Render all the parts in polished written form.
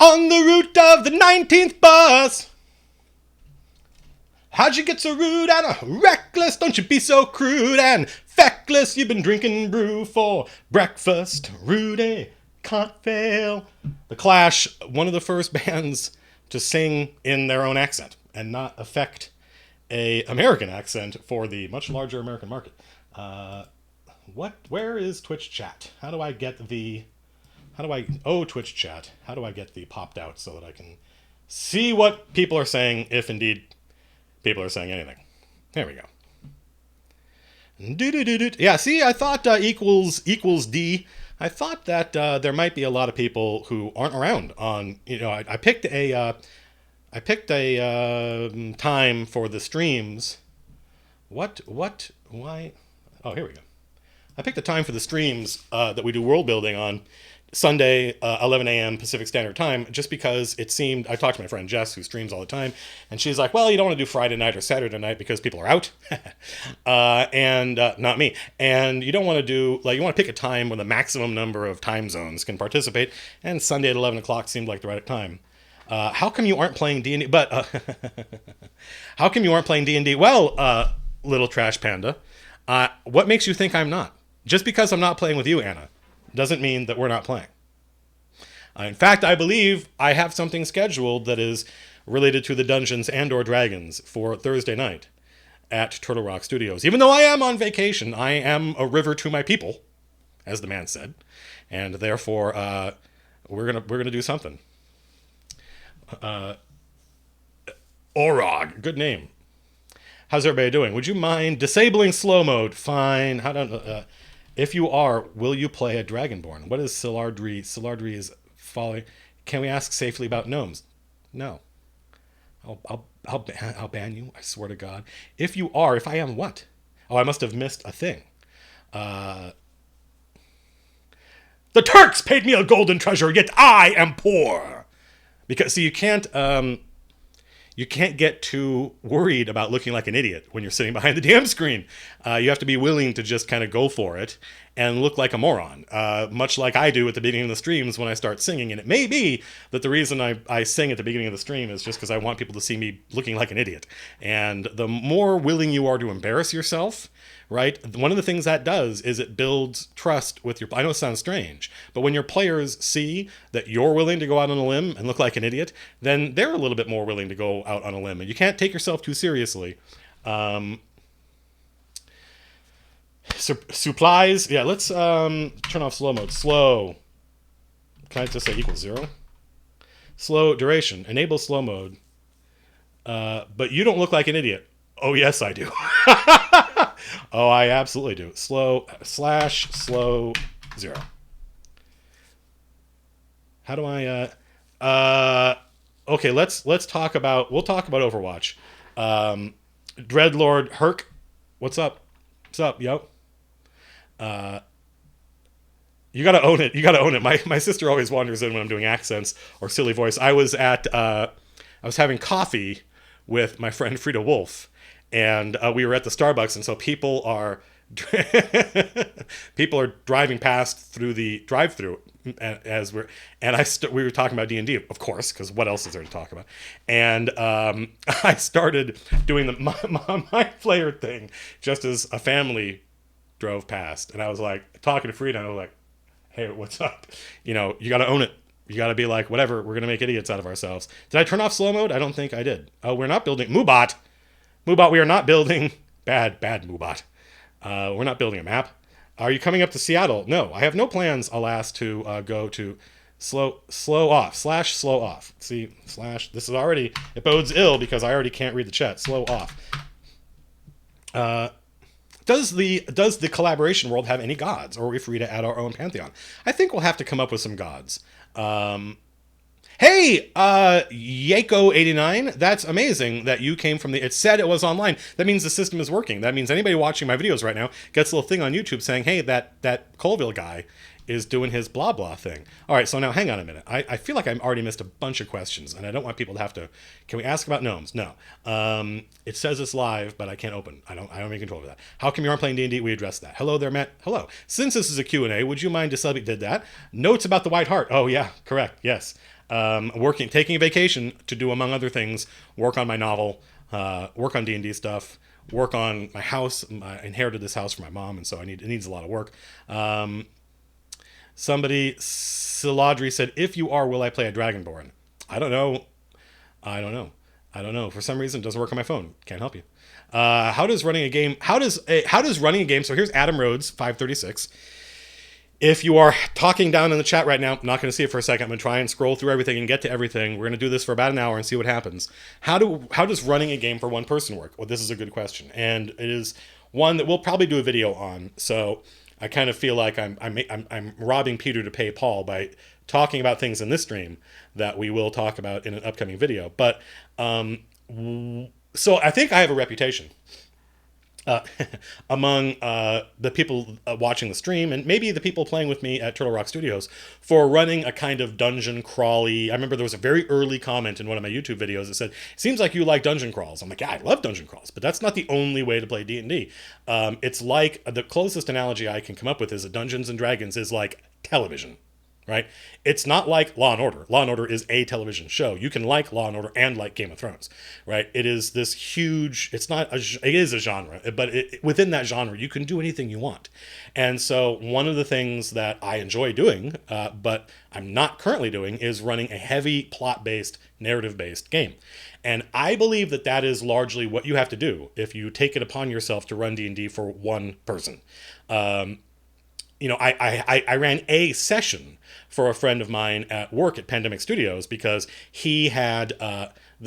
On the route of the 19th bus. How'd you get so rude and reckless? Don't you be so crude and feckless. You've been drinking brew for breakfast. Rudy can't fail. The Clash, one of the first bands to sing in their own accent and not affect a American accent for the much larger American market. Where is Twitch chat? Twitch chat. How do I get the popped out so that I can see what people are saying, if indeed people are saying anything? There we go. Yeah, see, I thought equals D. I thought that there might be a lot of people who aren't around on, I picked a time for the streams. Why? Oh, here we go. I picked a time for the streams that we do world building on Sunday, 11 a.m. Pacific Standard Time, just because it seemed, I talked to my friend Jess, who streams all the time, and she's like, well, you don't want to do Friday night or Saturday night because people are out, and not me. And you don't want to do, you want to pick a time when the maximum number of time zones can participate, and Sunday at 11 o'clock seemed like the right time. How come you aren't playing D&D? But, how come you aren't playing D&D? Well, little trash panda, what makes you think I'm not? Just because I'm not playing with you, Anna, doesn't mean that we're not playing. In fact, I believe I have something scheduled that is related to the Dungeons and or Dragons for Thursday night at Turtle Rock Studios. Even though I am on vacation, I am a river to my people, as the man said, and therefore we're gonna do something. Orog, good name. How's everybody doing? Would you mind disabling slow mode? Fine. If you are, will you play a Dragonborn? What is Silardri? Silardri is folly. Can we ask safely about gnomes? No. I'll ban you. I swear to God. If I am what? Oh, I must have missed a thing. The Turks paid me a golden treasure, yet I am poor. Because you can't get too worried about looking like an idiot when you're sitting behind the damn screen. You have to be willing to just kind of go for it and look like a moron, much like I do at the beginning of the streams when I start singing. And it may be that the reason I sing at the beginning of the stream is just because I want people to see me looking like an idiot. And the more willing you are to embarrass yourself, right? One of the things that does is it builds trust with your... I know it sounds strange, but when your players see that you're willing to go out on a limb and look like an idiot, then they're a little bit more willing to go out on a limb. And you can't take yourself too seriously. Supplies. Yeah, let's turn off slow mode. Slow. Can I just say equals 0? Slow duration. Enable slow mode. But you don't look like an idiot. Oh, yes, I do. Oh, I absolutely do. Slow / slow 0. How do I okay, let's talk about Overwatch. Dreadlord Herc, what's up? Yo. You gotta own it. My sister always wanders in when I'm doing accents or silly voice. I was having coffee with my friend Frida Wolf, and we were at the Starbucks, and so people are driving past through the drive-through as we were talking about D&D, of course, because what else is there to talk about? And I started doing my player thing just as a family drove past, and I was like talking to Frida, and I was like, "Hey, what's up? You got to own it. You got to be like, whatever. We're gonna make idiots out of ourselves." Did I turn off slow mode? I don't think I did. Oh, we're not building Moobot. We are not building bad Moobot. We're not building a map. Are you coming up to Seattle? No, I have no plans, alas, to go to slow off / slow off. See, / this is already, it bodes ill because I already can't read the chat. Slow off. Does the collaboration world have any gods, or are we free to add our own pantheon? I think we'll have to come up with some gods. Hey, Yako89, that's amazing that you came from it said it was online. That means the system is working. That means anybody watching my videos right now gets a little thing on YouTube saying, hey, that Colville guy is doing his blah blah thing. All right, so now hang on a minute. I feel like I've already missed a bunch of questions, and I don't want people to have to... Can we ask about gnomes? No. It says it's live, but I can't open. I don't have any control over that. How come you aren't playing D&D? We addressed that. Hello there, Matt. Hello. Since this is a Q&A, would you mind did that? Notes about the White Heart. Oh, yeah, correct. Yes. taking a vacation to do, among other things, work on my novel, work on D&D stuff, work on my house. I inherited this house from my mom, and so it needs a lot of work. Somebody, Siladri said, if you are, will I play a Dragonborn? I don't know. I don't know. I don't know. For some reason, it doesn't work on my phone. Can't help you. How does running a game? How does running a game? So here's Adam Rhodes 536. If you are talking down in the chat right now, I'm not going to see it for a second. I'm going to try and scroll through everything and get to everything. We're going to do this for about an hour and see what happens. How does running a game for one person work? Well, this is a good question, and it is one that we'll probably do a video on. So I kind of feel like I'm robbing Peter to pay Paul by talking about things in this stream that we will talk about in an upcoming video. But so I think I have a reputation among the people watching the stream, and maybe the people playing with me at Turtle Rock Studios, for running a kind of dungeon crawly. I remember there was a very early comment in one of my YouTube videos that said, seems like you like dungeon crawls. I'm like, yeah, I love dungeon crawls, but that's not the only way to play D&D. It's like, the closest analogy I can come up with is that Dungeons and Dragons is like television. Right? It's not like Law and Order. Law and Order is a television show. You can like Law and Order and like Game of Thrones, right? It is this huge, it is a genre, but within that genre, you can do anything you want. And so one of the things that I enjoy doing, but I'm not currently doing, is running a heavy plot-based, narrative-based game. And I believe that is largely what you have to do if you take it upon yourself to run D&D for one person. I ran a session for a friend of mine at work at Pandemic Studios because he had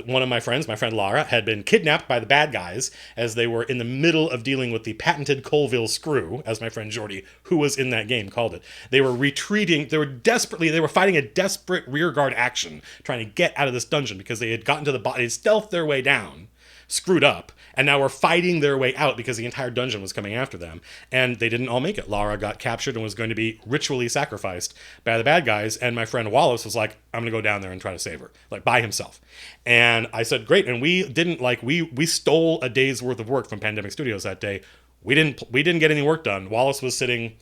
one of my friend Lara, had been kidnapped by the bad guys as they were in the middle of dealing with the patented Colville screw, as my friend Jordy, who was in that game, called it. They were retreating. They were fighting a desperate rearguard action, trying to get out of this dungeon because they had gotten to the bottom, they had stealthed their way down, screwed up, and now were fighting their way out because the entire dungeon was coming after them. And they didn't all make it. Lara got captured and was going to be ritually sacrificed by the bad guys. And my friend Wallace was like, I'm going to go down there and try to save her, like by himself. And I said, great. And we didn't we stole a day's worth of work from Pandemic Studios that day. We didn't get any work done. Wallace was sitting,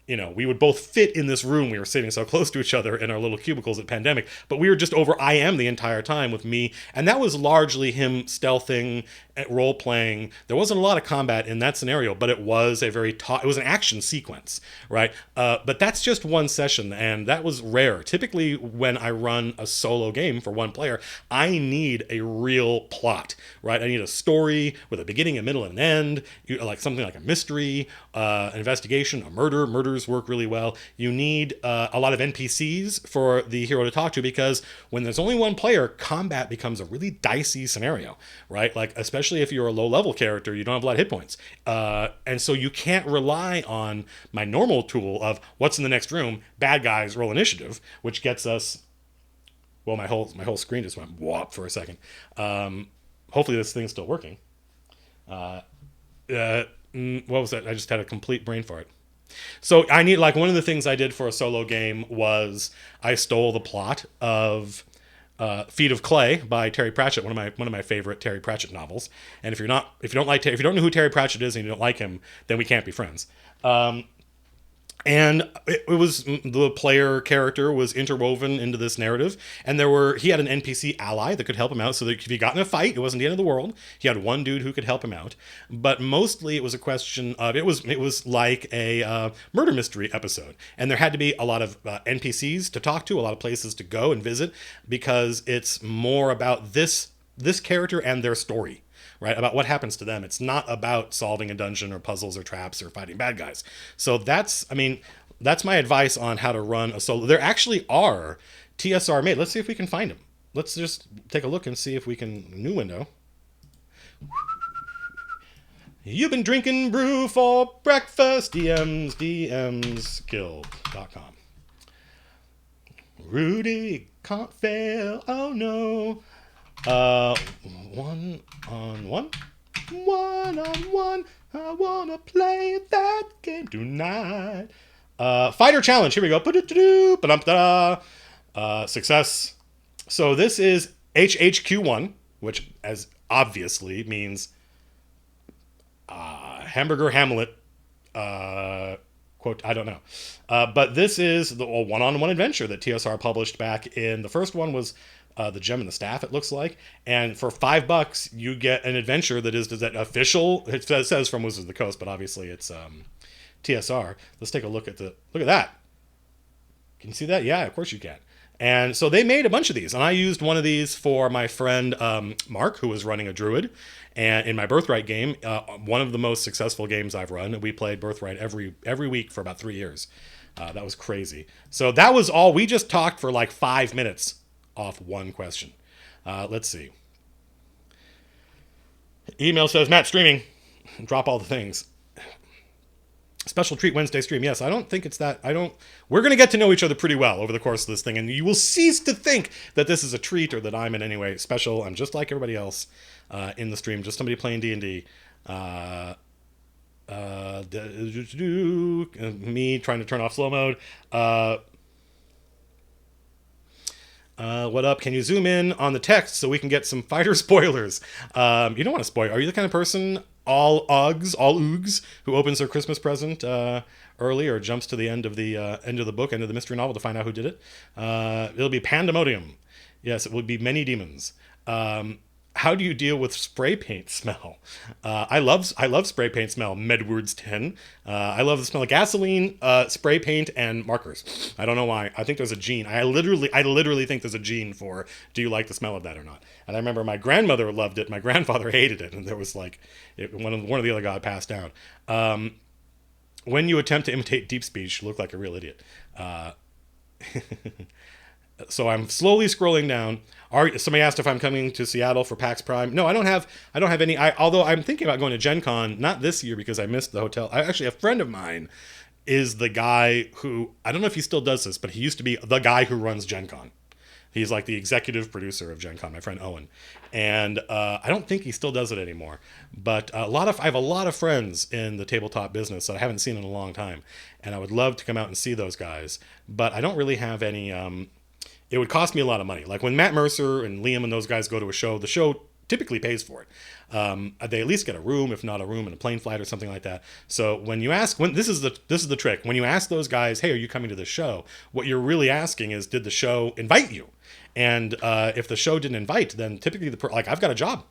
we would both fit in this room. We were sitting so close to each other in our little cubicles at Pandemic, but we were just over IM the entire time with me. And that was largely him stealthing, role playing. There wasn't a lot of combat in that scenario, but it was it was an action sequence, right? But that's just one session, and that was rare. Typically, when I run a solo game for one player, I need a real plot, right? I need a story with a beginning, a middle, and an end, like something like a mystery, an investigation, a murder. Murders work really well. You need a lot of NPCs for the hero to talk to, because when there's only one player, combat becomes a really dicey scenario, right? Like, especially if you're a low-level character, you don't have a lot of hit points. And so you can't rely on my normal tool of what's in the next room, bad guys, roll initiative, which gets us... Well, my whole screen just went whop for a second. Hopefully this thing's still working. What was that? I just had a complete brain fart. So I need, one of the things I did for a solo game was I stole the plot of Feet of Clay by Terry Pratchett, one of my favorite Terry Pratchett novels. And if you don't know who Terry Pratchett is and you don't like him, then we can't be friends. And it was, the player character was interwoven into this narrative, and he had an NPC ally that could help him out, so that if he got in a fight, it wasn't the end of the world. He had one dude who could help him out, but mostly it was a question of, it was like a murder mystery episode, and there had to be a lot of NPCs to talk to, a lot of places to go and visit, because it's more about this character and their story. Right, about what happens to them. It's not about solving a dungeon or puzzles or traps or fighting bad guys. So that's my advice on how to run a solo. There actually are TSR made. Let's see if we can find them. Let's just take a look and see if we can. New window. You've been drinking brew for breakfast. DMsGuild.com. Rudy can't fail. Oh no. One on one. I wanna play that game tonight. Fighter challenge. Here we go. Success. So this is HHQ1, which as obviously means Hamburger Hamlet quote, I don't know. But this is the one-on-one adventure that TSR published back in, the first one was the Gem and the Staff, it looks like. And for $5, you get an adventure that is that official. It says from Wizards of the Coast, but obviously it's TSR. Let's take a look at that. Can you see that? Yeah, of course you can. And so they made a bunch of these, and I used one of these for my friend Mark, who was running a druid, and in my Birthright game, one of the most successful games I've run. We played Birthright every week for about 3 years. That was crazy. So that was all. We just talked for like 5 minutes off one question. Let's see. Email says, Matt, streaming. Drop all the things. Special treat Wednesday stream. Yes, I don't think it's that. We're going to get to know each other pretty well over the course of this thing, and you will cease to think that this is a treat or that I'm in any way special. I'm just like everybody else in the stream, just somebody playing D&D. Me trying to turn off slow mode. What up? Can you zoom in on the text so we can get some fighter spoilers? You don't want to spoil. Are you the kind of person, all oogs, who opens their Christmas present early or jumps to the end of the book, end of the mystery novel to find out who did it? It'll be pandemonium. Yes, it will be many demons. How do you deal with spray paint smell? I love spray paint smell. Medwards 10. I love the smell of gasoline, spray paint, and markers. I don't know why. I think there's a gene. I literally think there's a gene for do you like the smell of that or not? And I remember my grandmother loved it. My grandfather hated it, and there was like one of the other got passed down. When you attempt to imitate deep speech, you look like a real idiot. So I'm slowly scrolling down. Somebody asked if I'm coming to Seattle for PAX Prime. No, I don't have any. Although I'm thinking about going to Gen Con, not this year because I missed the hotel. Actually, a friend of mine is the guy who, I don't know if he still does this, but he used to be the guy who runs Gen Con. He's like the executive producer of Gen Con, my friend Owen. And I don't think he still does it anymore. But I have a lot of friends in the tabletop business that I haven't seen in a long time. And I would love to come out and see those guys. But I don't really have any... it would cost me a lot of money. Like when Matt Mercer and Liam and those guys go to a show, the show typically pays for it. They at least get a room, if not a room and a plane flight or something like that. So when you ask, this is the trick. When you ask those guys, hey, are you coming to the show? What you're really asking is, did the show invite you? And if the show didn't invite, then typically I've got a job,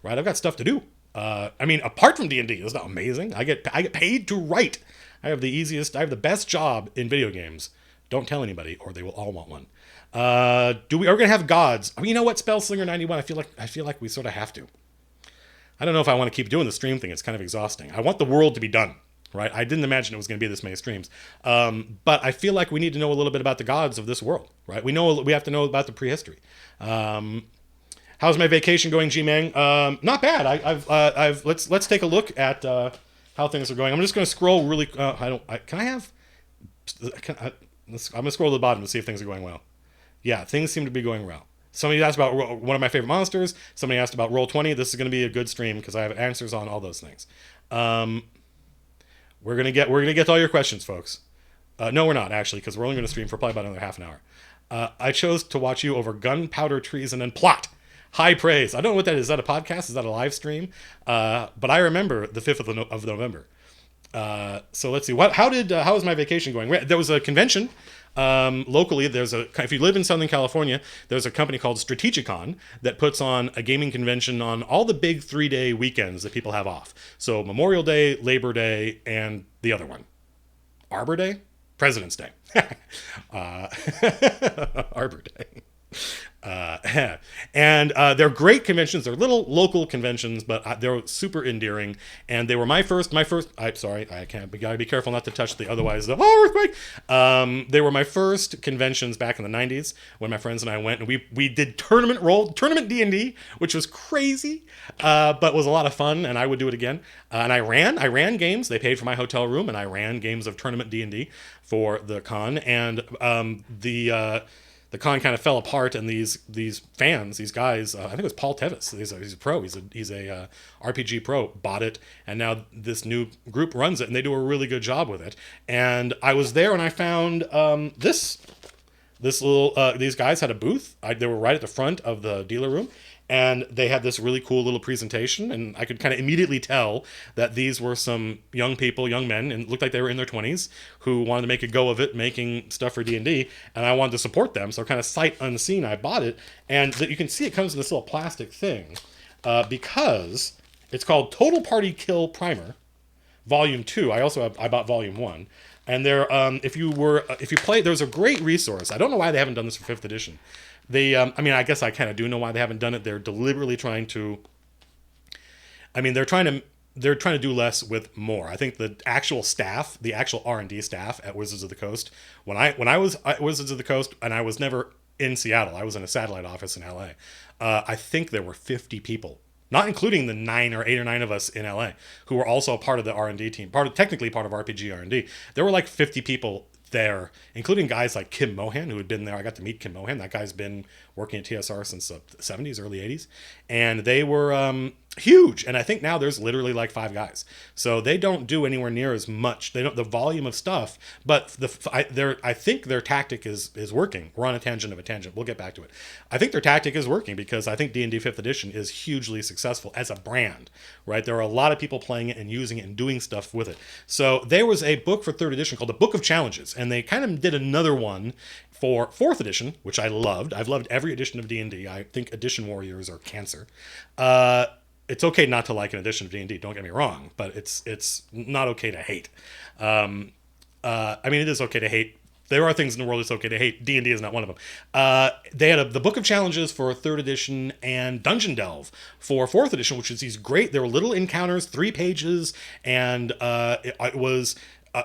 right? I've got stuff to do. Apart from D&D, isn't that amazing? I get paid to write. I have the best job in video games. Don't tell anybody, or they will all want one. Are we going to have gods? You know what? Spellslinger 91. I feel like we sort of have to. I don't know if I want to keep doing the stream thing. It's kind of exhausting. I want the world to be done, right? I didn't imagine it was going to be this many streams. But I feel like we need to know a little bit about the gods of this world, right? We have to know about the prehistory. How's my vacation going, G-Mang? Not bad. Let's take a look at how things are going. I'm just going to scroll really. I'm going to scroll to the bottom to see if things are going well. Yeah, things seem to be going well. Somebody asked about one of my favorite monsters. Somebody asked about Roll20. This is going to be a good stream because I have answers on all those things. We're gonna get to all your questions, folks. No, we're not actually, because we're only going to stream for probably about another half an hour. I chose to watch you over Gunpowder Treason and Plot. High praise. I don't know what that is. Is that a podcast? Is that a live stream? But I remember the 5th of November. So let's see. How is my vacation going? There was a convention. Locally, if you live in Southern California, there's a company called Strategicon that puts on a gaming convention on all the big 3-day weekends that people have off. So Memorial Day, Labor Day, and the other one. Arbor Day? President's Day. Arbor Day. And they're great conventions. They're little local conventions, but they're super endearing. And they were my first. I'm sorry, gotta be careful not to touch the otherwise. Earthquake. They were my first conventions back in the 90s when my friends and I went, and we did tournament D&D, which was crazy, but was a lot of fun, and I would do it again. And I ran games. They paid for my hotel room, and I ran games of tournament D&D for the con, and the con kind of fell apart, and these fans, these guys, I think it was Paul Tevis, he's a pro, he's a RPG pro, bought it, and now this new group runs it, and they do a really good job with it. And I was there, and I found this This little these guys had a booth. They were right at the front of the dealer room, and they had this really cool little presentation. And I could kind of immediately tell that these were some young people, young men, and it looked like they were in their 20s who wanted to make a go of it, making stuff for D&D, and I wanted to support them. So kind of sight unseen, I bought it, and you can see it comes in this little plastic thing because it's called Total Party Kill Primer. Volume 2. I bought Volume 1. And there, if you play, there's a great resource. I don't know why they haven't done this for 5th edition. I guess I kind of do know why they haven't done it. They're deliberately trying to, they're trying to do less with more. I think the actual staff, the actual R&D staff at Wizards of the Coast, when I was at Wizards of the Coast, and I was never in Seattle, I was in a satellite office in LA. I think there were 50 people, not including the 8 or 9 of us in LA, who were also a part of the R&D team, technically part of RPG R&D. There were like 50 people there, including guys like Kim Mohan, who had been there. I got to meet Kim Mohan. That guy's been working at TSR since the 70s, early 80s. And they were huge. And I think now there's literally like 5 guys. So they don't do anywhere near as much. They don't, the volume of stuff, but I think their tactic is working. We're on a tangent of a tangent. We'll get back to it. I think their tactic is working because I think D&D 5th edition is hugely successful as a brand, right? There are a lot of people playing it and using it and doing stuff with it. So there was a book for 3rd edition called the Book of Challenges, and they kind of did another one for 4th edition, which I loved. I've loved every edition of D&D. I think edition warriors are cancer. It's okay not to like an edition of D&D, don't get me wrong, but it's not okay to hate. It is okay to hate. There are things in the world it's okay to hate. D&D is not one of them. They had the Book of Challenges for 3rd edition and Dungeon Delve for 4th edition, which is these great, there were little encounters, 3 pages, and it was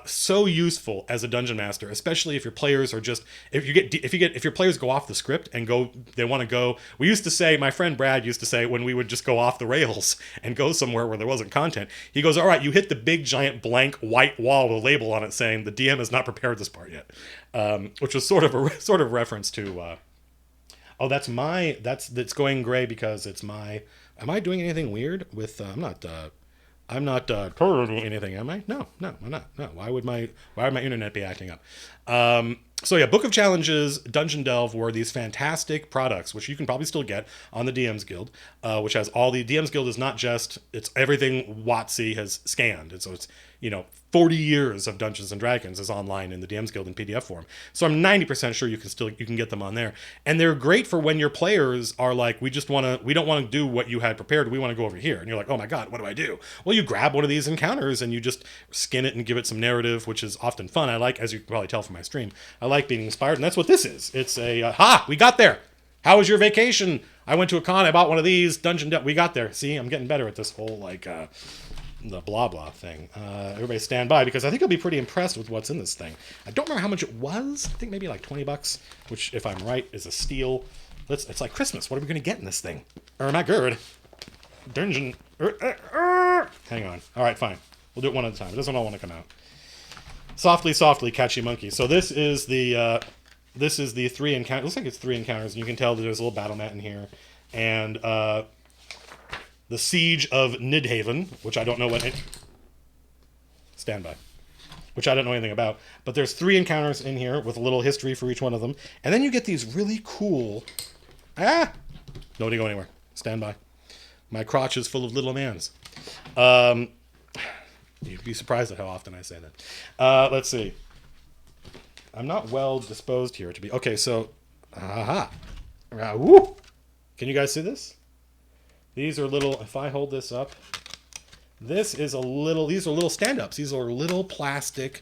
so useful as a dungeon master, especially if your players are just if your players go off the script and they want to go. We used to say, my friend Brad used to say, when we would just go off the rails and go somewhere where there wasn't content, he goes, all right, you hit the big giant blank white wall with a label on it saying the DM has not prepared this part yet, which was sort of reference to that's going gray because it's my. Am I doing anything weird with I'm not doing anything, am I? No, I'm not. No, why would my internet be acting up? So yeah, Book of Challenges, Dungeon Delve were these fantastic products, which you can probably still get on the DMs Guild, which has all the DMs Guild is not just, it's everything WotC has scanned. And so it's, 40 years of Dungeons and Dragons is online in the DMs Guild in PDF form. So I'm 90% sure you can get them on there. And they're great for when your players are like, we don't want to do what you had prepared. We want to go over here. And you're like, oh my God, what do I do? Well, you grab one of these encounters and you just skin it and give it some narrative, which is often fun. I like, as you can probably tell from my stream, I like being inspired. And that's what this is. It's we got there. How was your vacation? I went to a con. I bought one of these. We got there. See, I'm getting better at this whole the blah blah thing. Everybody stand by because I think I'll be pretty impressed with what's in this thing. I don't remember how much it was. I think maybe like $20, which if I'm right is a steal. It's like Christmas. What are we gonna get in this thing? Or my god, dungeon. Hang on. All right, fine. We'll do it one at a time. It doesn't all want to come out. Softly, softly, catchy monkey. So this is the 3 encounters. Looks like it's 3 encounters, and you can tell that there's a little battle mat in here, and the Siege of Nidhaven, which I don't know stand by, which I don't know anything about. But there's 3 encounters in here with a little history for each one of them. And then you get these really cool... Nobody go anywhere. Stand by. My crotch is full of little mans. You'd be surprised at how often I say that. Let's see. I'm not well disposed here to be... Okay, so... Woo! Can you guys see this? These are little, if I hold this up, these are little stand-ups. These are little plastic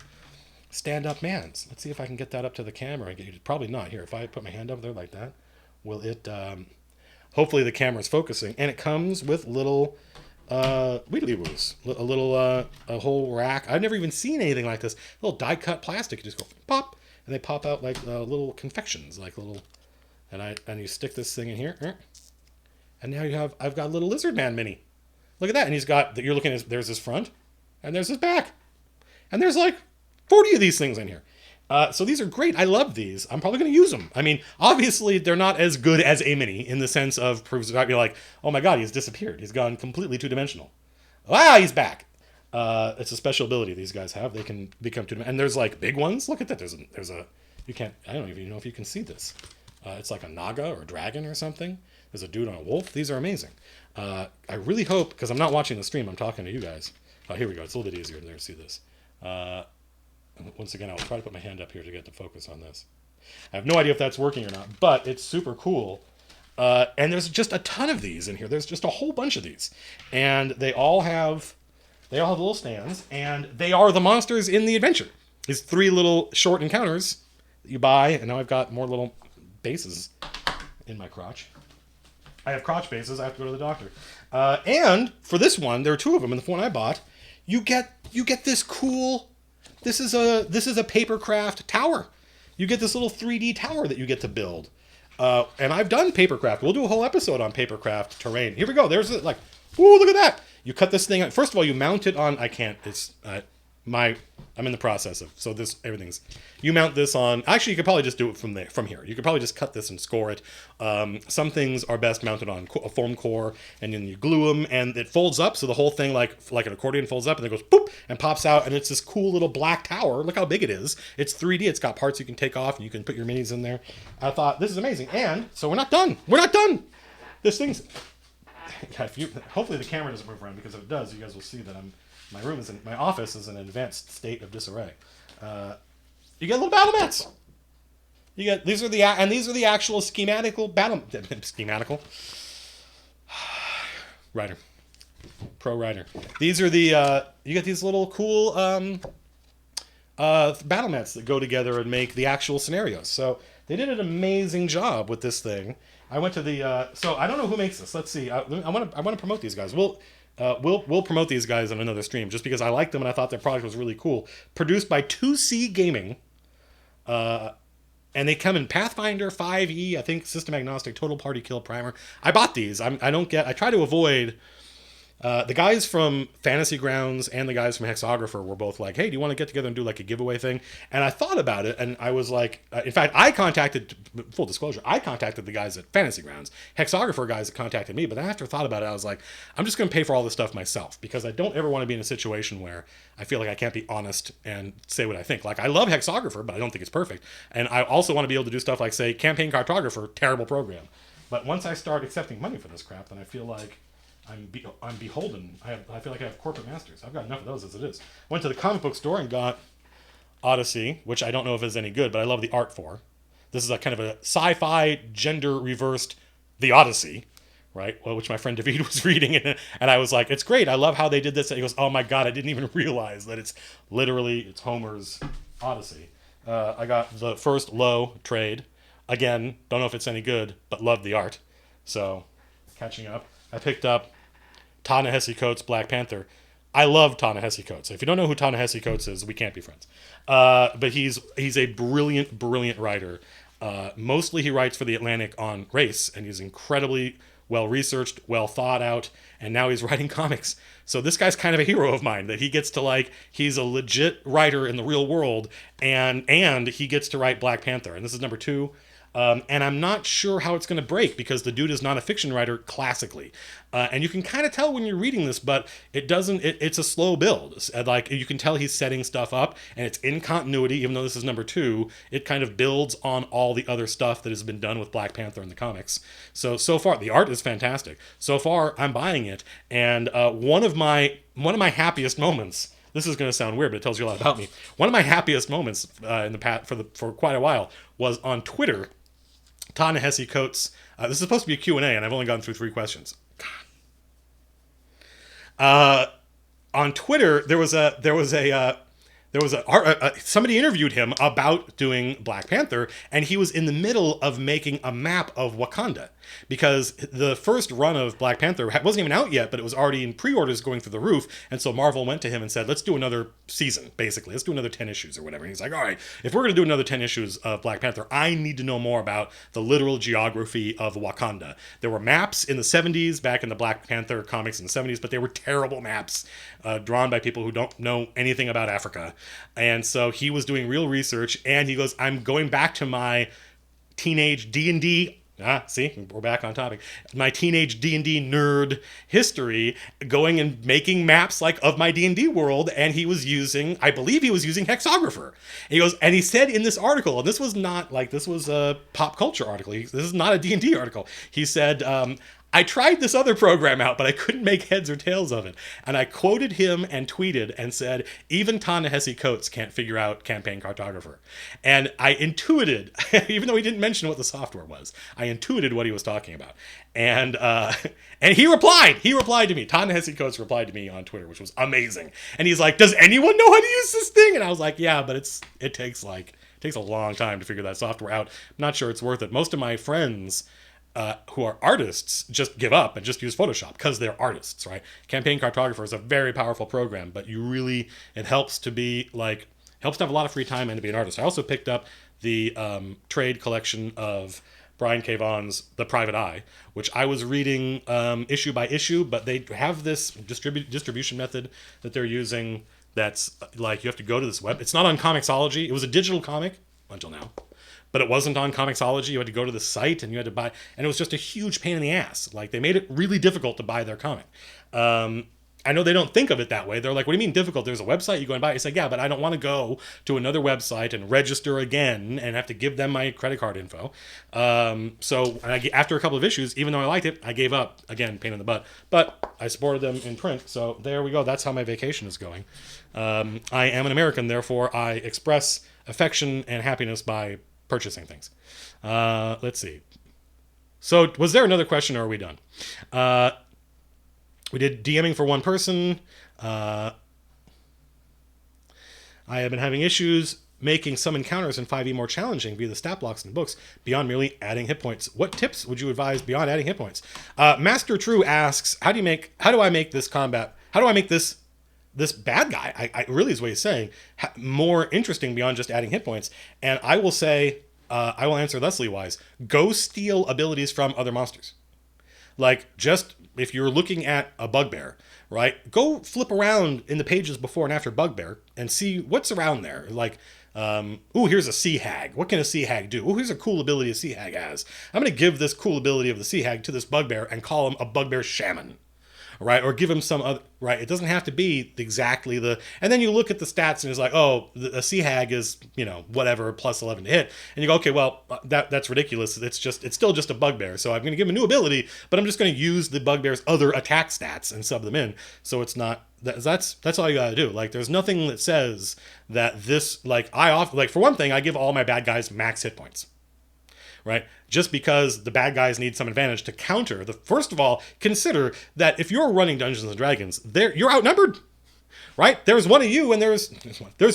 stand-up mans. Let's see if I can get that up to the camera. Probably not. Here, if I put my hand up there like that, will it, hopefully the camera's focusing. And it comes with little, Weedly-woos. A whole rack. I've never even seen anything like this. Little die-cut plastic. You just go pop, and they pop out like little confections, like little, and you stick this thing in here. And now I've got a little lizard man mini. Look at that. And you're looking at, there's his front and there's his back. And there's like 40 of these things in here. So these are great. I love these. I'm probably going to use them. I mean, obviously they're not as good as a mini in the sense of be like, oh my God, he's disappeared. He's gone completely 2-dimensional. He's back. It's a special ability these guys have. They can become 2-dimensional. And there's like big ones. Look at that. There's a You can't. I don't even know if you can see this. It's like a naga or a dragon or something. There's a dude on a wolf. These are amazing. I really hope, because I'm not watching the stream, I'm talking to you guys. Oh, here we go. It's a little bit easier to see this. Once again, I'll try to put my hand up here to get the focus on this. I have no idea if that's working or not, but it's super cool. And there's just a ton of these in here. There's just a whole bunch of these, and they all have little stands, and they are the monsters in the adventure. These 3 little short encounters that you buy, and now I've got more little bases in my crotch. I have crotch bases. I have to go to the doctor. And for this one, there are 2 of them. In the one I bought, you get this cool. This is a papercraft tower. You get this little 3D tower that you get to build. And I've done papercraft. We'll do a whole episode on papercraft terrain. Here we go. There's it. Like, ooh, look at that. You cut this thing out. First of all, you mount it on. I can't. It's I'm in the process of. So everything's. You mount this on. Actually, you could probably just do it from here. You could probably just cut this and score it. Some things are best mounted on a foam core, and then you glue them, and it folds up. So the whole thing, like an accordion, folds up, and then goes boop and pops out, and it's this cool little black tower. Look how big it is. It's 3D. It's got parts you can take off, and you can put your minis in there. I thought this is amazing, and so we're not done. We're not done. This thing's. Hopefully the camera doesn't move around, because if it does, you guys will see that my office is in an advanced state of disarray. You get little battle mats. These are the actual schematical Rider. Pro Rider. These are the you get these little cool battle mats that go together and make the actual scenarios. So they did an amazing job with this thing. I went to the so I don't know who makes this. Let's see. I want to promote these guys. We'll promote these guys on another stream, just because I liked them and I thought their product was really cool. Produced by 2C Gaming, and they come in Pathfinder 5e, I think, System Agnostic, Total Party Kill Primer. I bought these. I try to avoid. The guys from Fantasy Grounds and the guys from Hexographer were both like, hey, do you want to get together and do like a giveaway thing? And I thought about it, and I was like, in fact, full disclosure, I contacted the guys at Fantasy Grounds. Hexographer guys contacted me, but then after I thought about it, I was like, I'm just going to pay for all this stuff myself, because I don't ever want to be in a situation where I feel like I can't be honest and say what I think. Like, I love Hexographer, but I don't think it's perfect. And I also want to be able to do stuff like, say, Campaign Cartographer, terrible program. But once I start accepting money for this crap, then I feel like I'm beholden. I feel like I have corporate masters. I've got enough of those as it is. Went to the comic book store and got Odyssey, which I don't know if it's any good, but I love the art for. This is a kind of a sci-fi gender reversed The Odyssey, right? Well, which my friend David was reading, and I was like, it's great. I love how they did this. And he goes, oh my god, I didn't even realize that it's Homer's Odyssey. I got the first Low trade. Again, don't know if it's any good, but love the art. So, catching up. I picked up Ta-Nehisi Coates' Black Panther. I love Ta-Nehisi Coates. If you don't know who Ta-Nehisi Coates is, we can't be friends. But he's a brilliant, brilliant writer. Mostly he writes for The Atlantic on race, and he's incredibly well-researched, well thought out, and now he's writing comics. So this guy's kind of a hero of mine, that he gets to, he's a legit writer in the real world, and he gets to write Black Panther. And this is number 2. And I'm not sure how it's going to break, because the dude is not a fiction writer classically. And you can kind of tell when you're reading this, but it's a slow build. You can tell he's setting stuff up, and it's in continuity, even though this is number 2. It kind of builds on all the other stuff that has been done with Black Panther in the comics. So far, the art is fantastic. So far, I'm buying it. And one of my happiest moments, this is going to sound weird, but it tells you a lot about me. One of my happiest moments in the past for quite a while was on Twitter. Ta-Nehisi Coates. This is supposed to be a Q&A, and I've only gone through 3 questions. On Twitter, there was somebody interviewed him about doing Black Panther, and he was in the middle of making a map of Wakanda, because the first run of Black Panther wasn't even out yet, but it was already in pre-orders going through the roof. And so Marvel went to him and said, let's do another season, basically. Let's do another 10 issues or whatever. And he's like, all right, if we're going to do another 10 issues of Black Panther, I need to know more about the literal geography of Wakanda. There were maps in the 70s, back in the Black Panther comics in the 70s, but they were terrible maps drawn by people who don't know anything about Africa. And so he was doing real research, and he goes, I'm going back to my teenage D&D See, we're back on topic. My teenage D&D nerd history, going and making maps like of my D&D world, and he was using, I believe he was using Hexographer. And he goes, and he said in this article, and this was not like, this was a pop culture article. This is not a D&D article. He said, I tried this other program out, but I couldn't make heads or tails of it. And I quoted him and tweeted and said, even Ta-Nehisi Coates can't figure out Campaign Cartographer. And I intuited, even though he didn't mention what the software was, I intuited what he was talking about. And and he replied. He replied to me. Ta-Nehisi Coates replied to me on Twitter, which was amazing. And he's like, does anyone know how to use this thing? And I was like, yeah, but it takes a long time to figure that software out. I'm not sure it's worth it. Most of my friends who are artists just give up and just use Photoshop because they're artists, right? Campaign Cartographer is a very powerful program, but it helps to have a lot of free time and to be an artist. I also picked up the trade collection of Brian K. Vaughan's The Private Eye, which I was reading issue by issue, but they have this distribution method that they're using that's like you have to go to this web. It's not on Comixology. It was a digital comic until now. But it wasn't on Comixology. You had to go to the site and you had to buy, and it was just a huge pain in the ass. Like they made it really difficult to buy their comic. I know they don't think of it that way. They're like, what do you mean difficult? There's a website you go and buy it. It's like, yeah, but I don't want to go to another website and register again and have to give them my credit card info. After a couple of issues, even though I liked it, I gave up. Again, pain in the butt. But I supported them in print. So there we go. That's how my vacation is going. I am an American. Therefore, I express affection and happiness by purchasing things. Let's see. So was there another question or are we done? We did DMing for one person. I have been having issues making some encounters in 5e more challenging via the stat blocks in the books beyond merely adding hit points. What tips would you advise beyond adding hit points? Master True asks, how do I make this bad guy, I really is what he's saying, more interesting beyond just adding hit points? And I will say, I will answer Leslie wise, go steal abilities from other monsters. Like, just if you're looking at a bugbear, right, go flip around in the pages before and after bugbear and see what's around there. Like, here's a sea hag. What can a sea hag do? Here's a cool ability a sea hag has. I'm going to give this cool ability of the sea hag to this bugbear and call him a bugbear shaman. Right, or give him some other, right? It doesn't have to be exactly and then you look at the stats and it's like, a sea hag is, whatever, plus 11 to hit. And you go, okay, well, that's ridiculous. It's still just a bugbear. So I'm going to give him a new ability, but I'm just going to use the bugbear's other attack stats and sub them in. So it's not, that's all you got to do. Like, there's nothing that says that this, for one thing, I give all my bad guys max hit points. Right? Just because the bad guys need some advantage to counter first of all, consider that if you're running Dungeons and Dragons, you're outnumbered, right? There's one of you and there's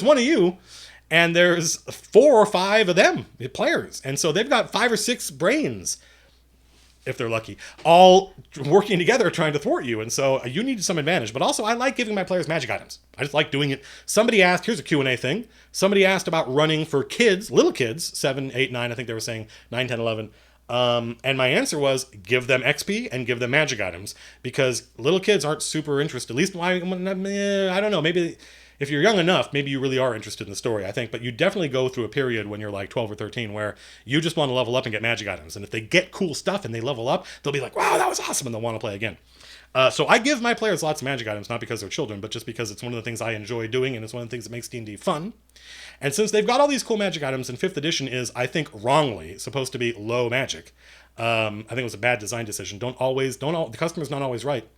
one of you and there's 4 or 5 of them players. And so they've got 5 or 6 brains, if they're lucky, all working together trying to thwart you. And so you need some advantage. But also, I like giving my players magic items. I just like doing it. Somebody asked, here's a Q&A thing. Somebody asked about running for kids, little kids, 7, 8, 9, I think they were saying 9, 10, 11. And my answer was give them XP and give them magic items, because little kids aren't super interested. At least, I don't know, maybe if you're young enough, maybe you really are interested in the story, I think. But you definitely go through a period when you're like 12 or 13 where you just want to level up and get magic items. And if they get cool stuff and they level up, they'll be like, wow, that was awesome, and they'll want to play again. So I give my players lots of magic items, not because they're children, but just because it's one of the things I enjoy doing, and it's one of the things that makes D&D fun. And since they've got all these cool magic items, and 5th edition is, I think, wrongly supposed to be low magic. I think it was a bad design decision. The customer's not always right.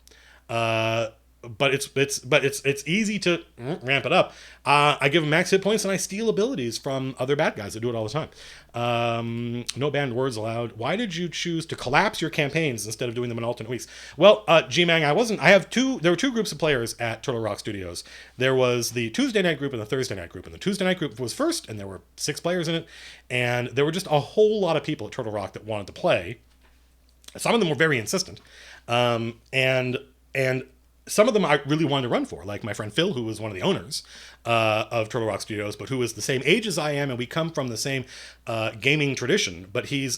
But it's easy to ramp it up. I give them max hit points and I steal abilities from other bad guys that do it all the time. No banned words allowed. Why did you choose to collapse your campaigns instead of doing them in alternate weeks? Well, G-Mang, there were 2 groups of players at Turtle Rock Studios. There was the Tuesday night group and the Thursday night group. And the Tuesday night group was first, and there were 6 players in it. And there were just a whole lot of people at Turtle Rock that wanted to play. Some of them were very insistent. And some of them I really wanted to run for, like my friend Phil, who was one of the owners of Turtle Rock Studios, but who is the same age as I am, and we come from the same gaming tradition. But he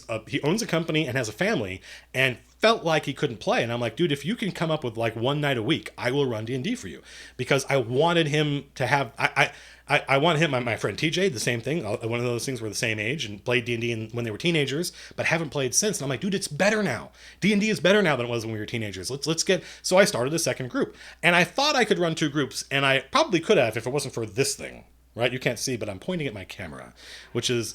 owns a company and has a family, and felt like he couldn't play. And I'm like, dude, if you can come up with like one night a week, I will run D&D for you, because I wanted him to have, I want him, my friend TJ, the same thing. One of those things, we're the same age and played D&D when they were teenagers, but haven't played since. And I'm like, dude, it's better now. D&D is better now than it was when we were teenagers. Let's get, so I started a second group, and I thought I could run 2 groups, and I probably could have if it wasn't for this thing. Right, you can't see, but I'm pointing at my camera, which is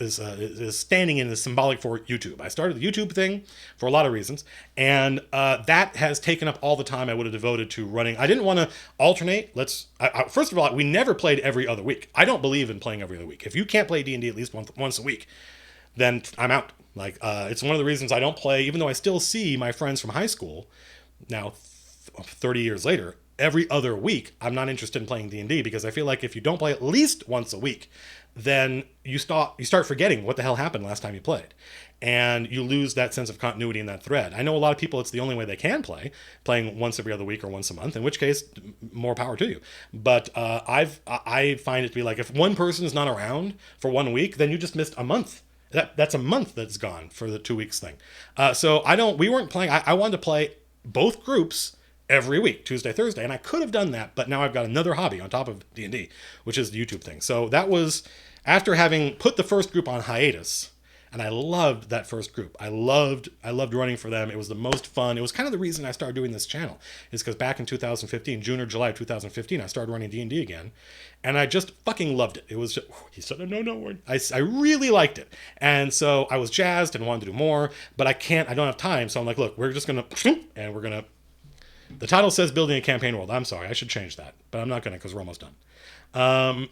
standing in, is symbolic for YouTube. I started the YouTube thing for a lot of reasons, and that has taken up all the time I would have devoted to running. I didn't want to alternate. First of all, we never played every other week. I don't believe in playing every other week. If you can't play D&D at least once a week, then I'm out. Like, it's one of the reasons I don't play, even though I still see my friends from high school now, 30 years later. Every other week, I'm not interested in playing D&D, because I feel like if you don't play at least once a week, then you start forgetting what the hell happened last time you played, and you lose that sense of continuity in that thread. I know a lot of people, it's the only way they can playing once every other week or once a month, in which case, more power to you. But I find it to be like, if one person is not around for 1 week, then you just missed a month. That's a month that's gone for the 2 weeks thing. So we weren't playing. I wanted to play both groups every week, Tuesday, Thursday, and I could have done that, but now I've got another hobby on top of D&D, which is the YouTube thing. So that was after having put the first group on hiatus, and I loved that first group. I loved running for them. It was the most fun. It was kind of the reason I started doing this channel, is because back in 2015, June or July of 2015, I started running D&D again, and I just fucking loved it. It was just, he said a no word. I really liked it, and so I was jazzed and wanted to do more, but I don't have time. So I'm like, look, we're just gonna, and we're gonna. The title says building a campaign world. I'm sorry, I should change that, but I'm not going to, because we're almost done.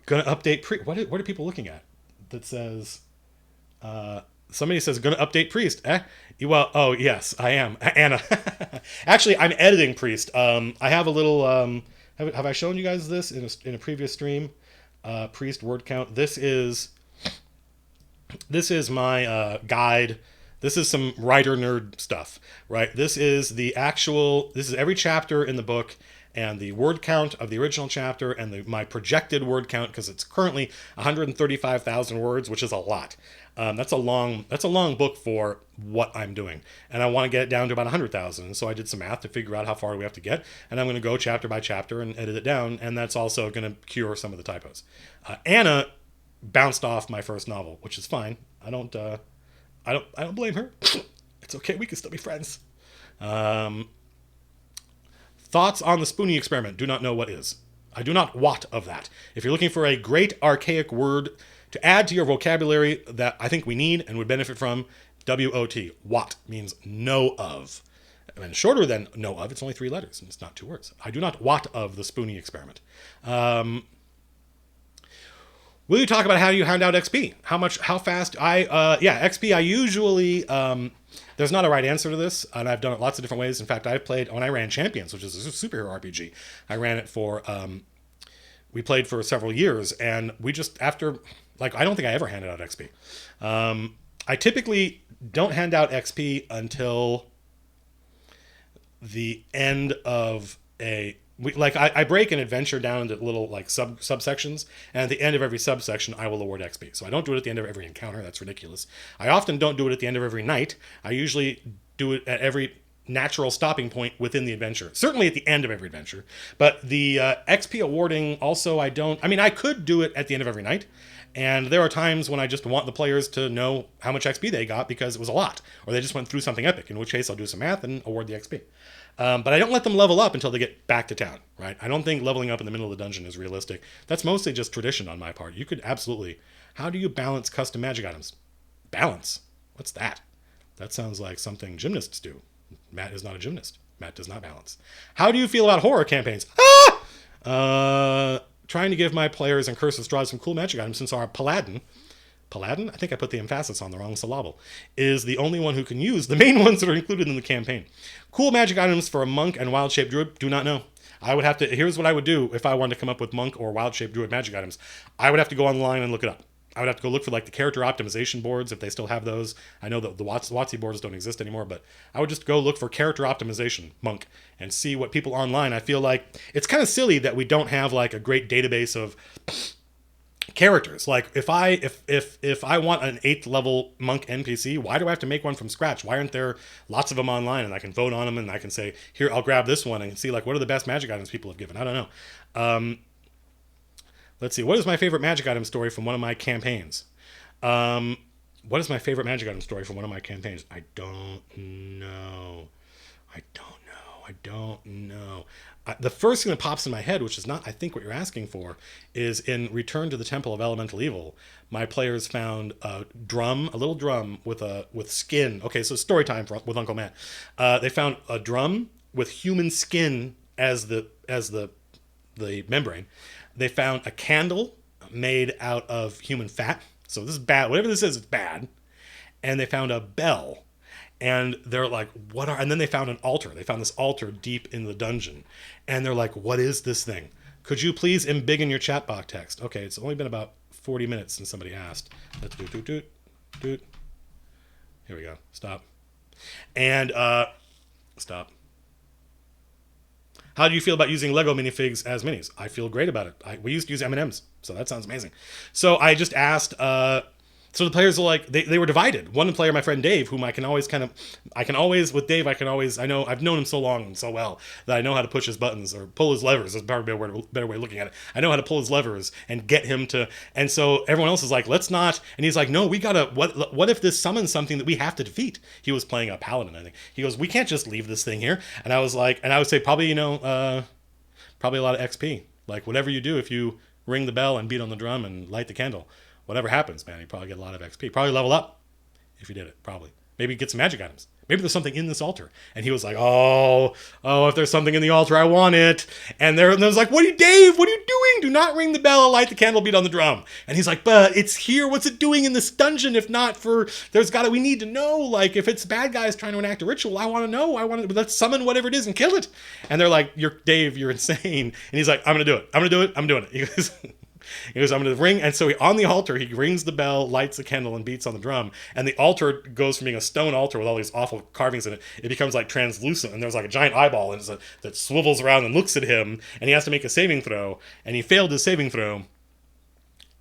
Going to update what are people looking at? That says, somebody says, going to update Priest. Well, oh yes, I am. Anna. Actually, I'm editing Priest. I have a little, have I shown you guys this in a previous stream? Priest word count. This is my guide. This is some writer nerd stuff, right? This is every chapter in the book, and the word count of the original chapter, and my projected word count, because it's currently 135,000 words, which is a lot. That's a long book for what I'm doing, and I want to get it down to about 100,000. So I did some math to figure out how far we have to get, and I'm going to go chapter by chapter and edit it down, and that's also going to cure some of the typos. Anna bounced off my first novel, which is fine. I don't blame her. It's okay. We can still be friends. Thoughts on the Spoonie experiment? Do not know what is. I do not wot of that. If you're looking for a great archaic word to add to your vocabulary that I think we need and would benefit from, W-O-T. Wot means know of. And shorter than know of, it's only 3 letters, and it's not 2 words. I do not wot of the Spoonie experiment. Will you talk about how you hand out XP? How fast? XP, I usually, there's not a right answer to this, and I've done it lots of different ways. In fact, when I ran Champions, which is a superhero RPG, I ran it for, we played for several years, and we just, I don't think I ever handed out XP. I typically don't hand out XP until the end of I break an adventure down into little subsections, and at the end of every subsection I will award XP. So I don't do it at the end of every encounter. That's ridiculous. I often don't do it at the end of every night. I usually do it at every natural stopping point within the adventure. Certainly at the end of every adventure. But the XP awarding also I could do it at the end of every night. And there are times when I just want the players to know how much XP they got because it was a lot, or they just went through something epic, in which case I'll do some math and award the XP. But I don't let them level up until they get back to town, right? I don't think leveling up in the middle of the dungeon is realistic. That's mostly just tradition on my part. You could absolutely... How do you balance custom magic items? Balance? What's that? That sounds like something gymnasts do. Matt is not a gymnast. Matt does not balance. How do you feel about horror campaigns? Trying to give my players and Curse of Strahd some cool magic items, since our Paladin, I think I put the emphasis on the wrong syllable, is the only one who can use the main ones that are included in the campaign. Cool magic items for a monk and wild-shaped druid? Do not know. Here's what I would do if I wanted to come up with monk or wild-shaped druid magic items. I would have to go online and look it up. I would have to go look for the character optimization boards, if they still have those. I know that the WotC boards don't exist anymore, but I would just go look for character optimization monk and see what people online. I feel like it's kind of silly that we don't have a great database of characters. Like if I want an 8th level monk NPC, why do I have to make one from scratch? Why aren't there lots of them online and I can vote on them and I can say, here, I'll grab this one and see like what are the best magic items people have given. I don't know. Let's see. What is my favorite magic item story from one of my campaigns? Um, what is my favorite magic item story from one of my campaigns? I don't know. I don't know. I don't know. The first thing that pops in my head, which is not, I think, what you're asking for, is in Return to the Temple of Elemental Evil. My players found a drum, a little drum with skin. Okay, so story time with Uncle Matt. They found a drum with human skin as the membrane. They found a candle made out of human fat. So this is bad. Whatever this is, it's bad. And they found a bell. And they're like, what are, and then they found an altar. They found this altar deep in the dungeon. And they're like, what is this thing? Could you please embiggen your chat box text? Okay, it's only been about 40 minutes since somebody asked. Let's do. Here we go. Stop. And, stop. How do you feel about using Lego minifigs as minis? I feel great about it. We used to use M&Ms, so that sounds amazing. So I just asked, so the players are like, they were divided. One player, my friend Dave, whom I can always, with Dave, I know, I've known him so long and so well that I know how to push his buttons or pull his levers. Is probably a better way of looking at it. I know how to pull his levers and get him to, and so everyone else is like, let's not, and he's like, no, we gotta, what if this summons something that we have to defeat? He was playing a paladin, I think. He goes, we can't just leave this thing here. And I was like, and I would say probably, probably a lot of XP. Like whatever you do, if you ring the bell and beat on the drum and light the candle, whatever happens, man, you probably get a lot of XP. Probably level up if you did it, probably. Maybe get some magic items. Maybe there's something in this altar. And he was like, oh, if there's something in the altar, I want it. And there was like, Dave, what are you doing? Do not ring the bell, light the candle, beat on the drum. And he's like, but it's here. What's it doing in this dungeon? If not for, we need to know. Like, if it's bad guys trying to enact a ritual, I want to know. Let's summon whatever it is and kill it. And they're like, Dave, you're insane. And he's like, I'm going to do it. I'm doing it. He goes, I'm going to ring. And so on the altar, he rings the bell, lights the candle, and beats on the drum. And the altar goes from being a stone altar with all these awful carvings in it. It becomes like translucent. And there's like a giant eyeball that swivels around and looks at him. And he has to make a saving throw. And he failed his saving throw.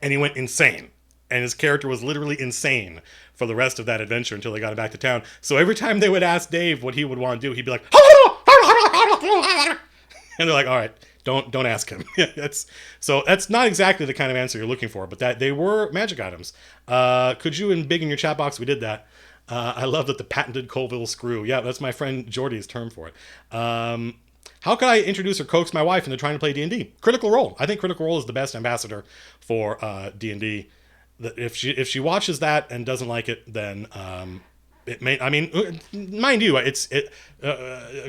And he went insane. And his character was literally insane for the rest of that adventure until they got him back to town. So every time they would ask Dave what he would want to do, he'd be like, and they're like, all right. Don't ask him. That's not exactly the kind of answer you're looking for, but that they were magic items. Could you embiggen your chat box? We did that. I love that the patented Colville screw. Yeah, that's my friend Jordy's term for it. How could I introduce or coax my wife into trying to play D&D? Critical Role. I think Critical Role is the best ambassador for D&D. If she watches that and doesn't like it, then it may. I mean, mind you,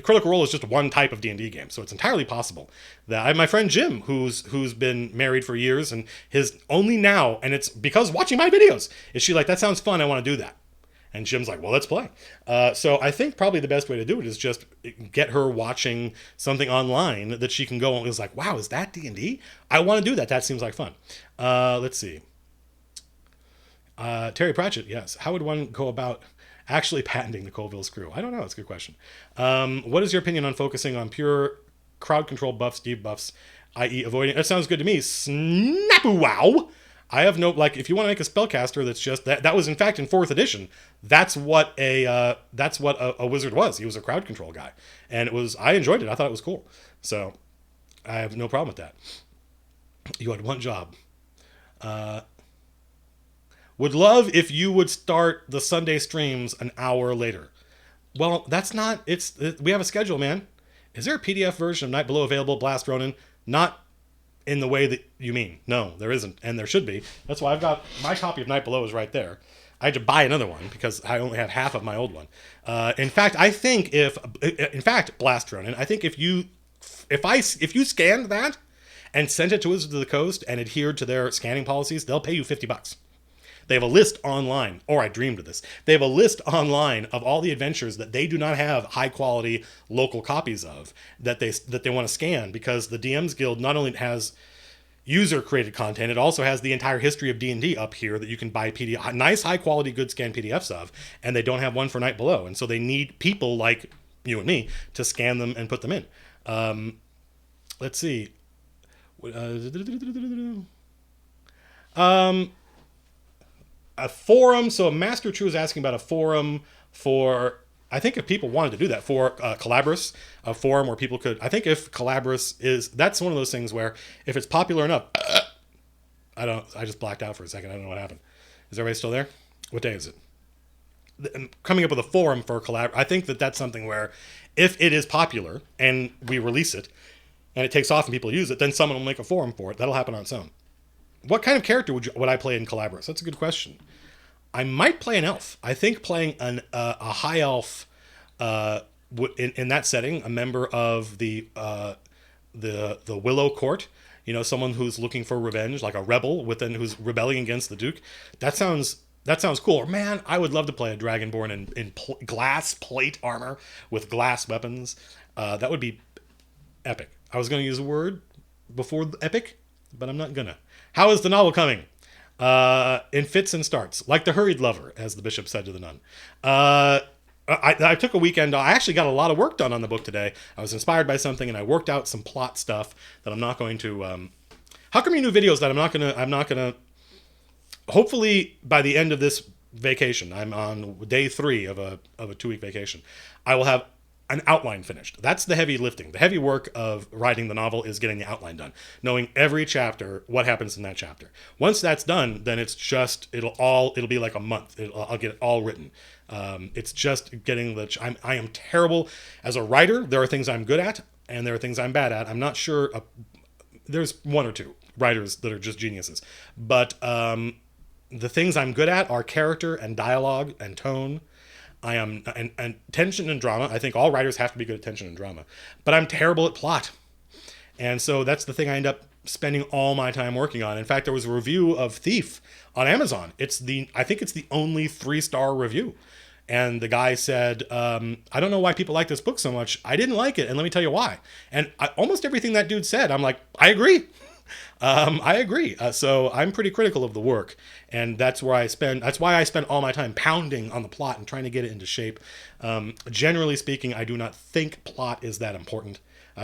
Critical Role is just one type of D&D game, so it's entirely possible that I have my friend Jim, who's been married for years, and his only now, and it's because watching my videos, is she like, that sounds fun, I want to do that. And Jim's like, well, let's play. So I think probably the best way to do it is just get her watching something online that she can go and is like, wow, is that D&D? I want to do that. That seems like fun. Let's see. Terry Pratchett, yes. How would one go about actually patenting the Colville screw? I don't know. It's a good question. What is your opinion on focusing on pure crowd control buffs, debuffs, i.e. avoiding... That sounds good to me. Snapoo wow! I have no... Like, if you want to make a spellcaster that's just... That was, in fact, in 4th edition. That's what a wizard was. He was a crowd control guy. And it was... I enjoyed it. I thought it was cool. So, I have no problem with that. You had one job. Would love if you would start the Sunday streams an hour later. Well, that's not... We have a schedule, man. Is there a PDF version of Night Below available, Blast Ronin? Not in the way that you mean. No, there isn't. And there should be. That's why I've got... My copy of Night Below is right there. I had to buy another one because I only have half of my old one. In fact, Blast Ronin, I think if you scanned that and sent it to Wizards of the Coast and adhered to their scanning policies, they'll pay you $50. They have a list online, or I dreamed of this. They have a list online of all the adventures that they do not have high quality local copies of that they want to scan, because the DM's Guild not only has user created content, it also has the entire history of D&D up here that you can buy PDF, nice high quality good scan PDFs of, and they don't have one for Night Below, and so they need people like you and me to scan them and put them in. Let's see. A forum. So Master True is asking about a forum for. I think if people wanted to do that for Collabris, a forum where people could. I think if Collabris is, that's one of those things where if it's popular enough, I don't. I just blacked out for a second. I don't know what happened. Is everybody still there? What day is it? Coming up with a forum for collab. I think that that's something where if it is popular and we release it and it takes off and people use it, then someone will make a forum for it. That'll happen on its own. What kind of character would I play in Collabris? That's a good question. I might play an elf. I think playing a high elf in that setting, a member of the Willow Court, someone who's looking for revenge, like a rebel within who's rebelling against the Duke. That sounds cool. Or, man, I would love to play a Dragonborn in glass plate armor with glass weapons. That would be epic. I was going to use a word before epic, but I'm not gonna. How is the novel coming? In fits and starts, like the hurried lover, as the bishop said to the nun. I took a weekend. I actually got a lot of work done on the book today. I was inspired by something, and I worked out some plot stuff that I'm not going to. How come you do videos that I'm not gonna? Hopefully, by the end of this vacation, I'm on day 3 of a 2-week vacation. I will have an outline finished. That's the heavy lifting. The heavy work of writing the novel is getting the outline done, knowing every chapter, what happens in that chapter. Once that's done, then it's just it'll be like a month. I'll get it all written. It's just getting I am terrible as a writer. There are things I'm good at, and there are things I'm bad at. I'm not sure. There's 1 or 2 writers that are just geniuses, but the things I'm good at are character and dialogue and tone. I am and tension and drama. I think all writers have to be good at tension and drama, but I'm terrible at plot, and so that's the thing I end up spending all my time working on. In fact, there was a review of Thief on Amazon. I think it's the only 3-star review, and the guy said, "I don't know why people like this book so much. I didn't like it, and let me tell you why." And almost everything that dude said, I'm like, I agree. I agree. So I'm pretty critical of the work, and that's why I spend all my time pounding on the plot and trying to get it into shape. Generally speaking, I do not think plot is that important.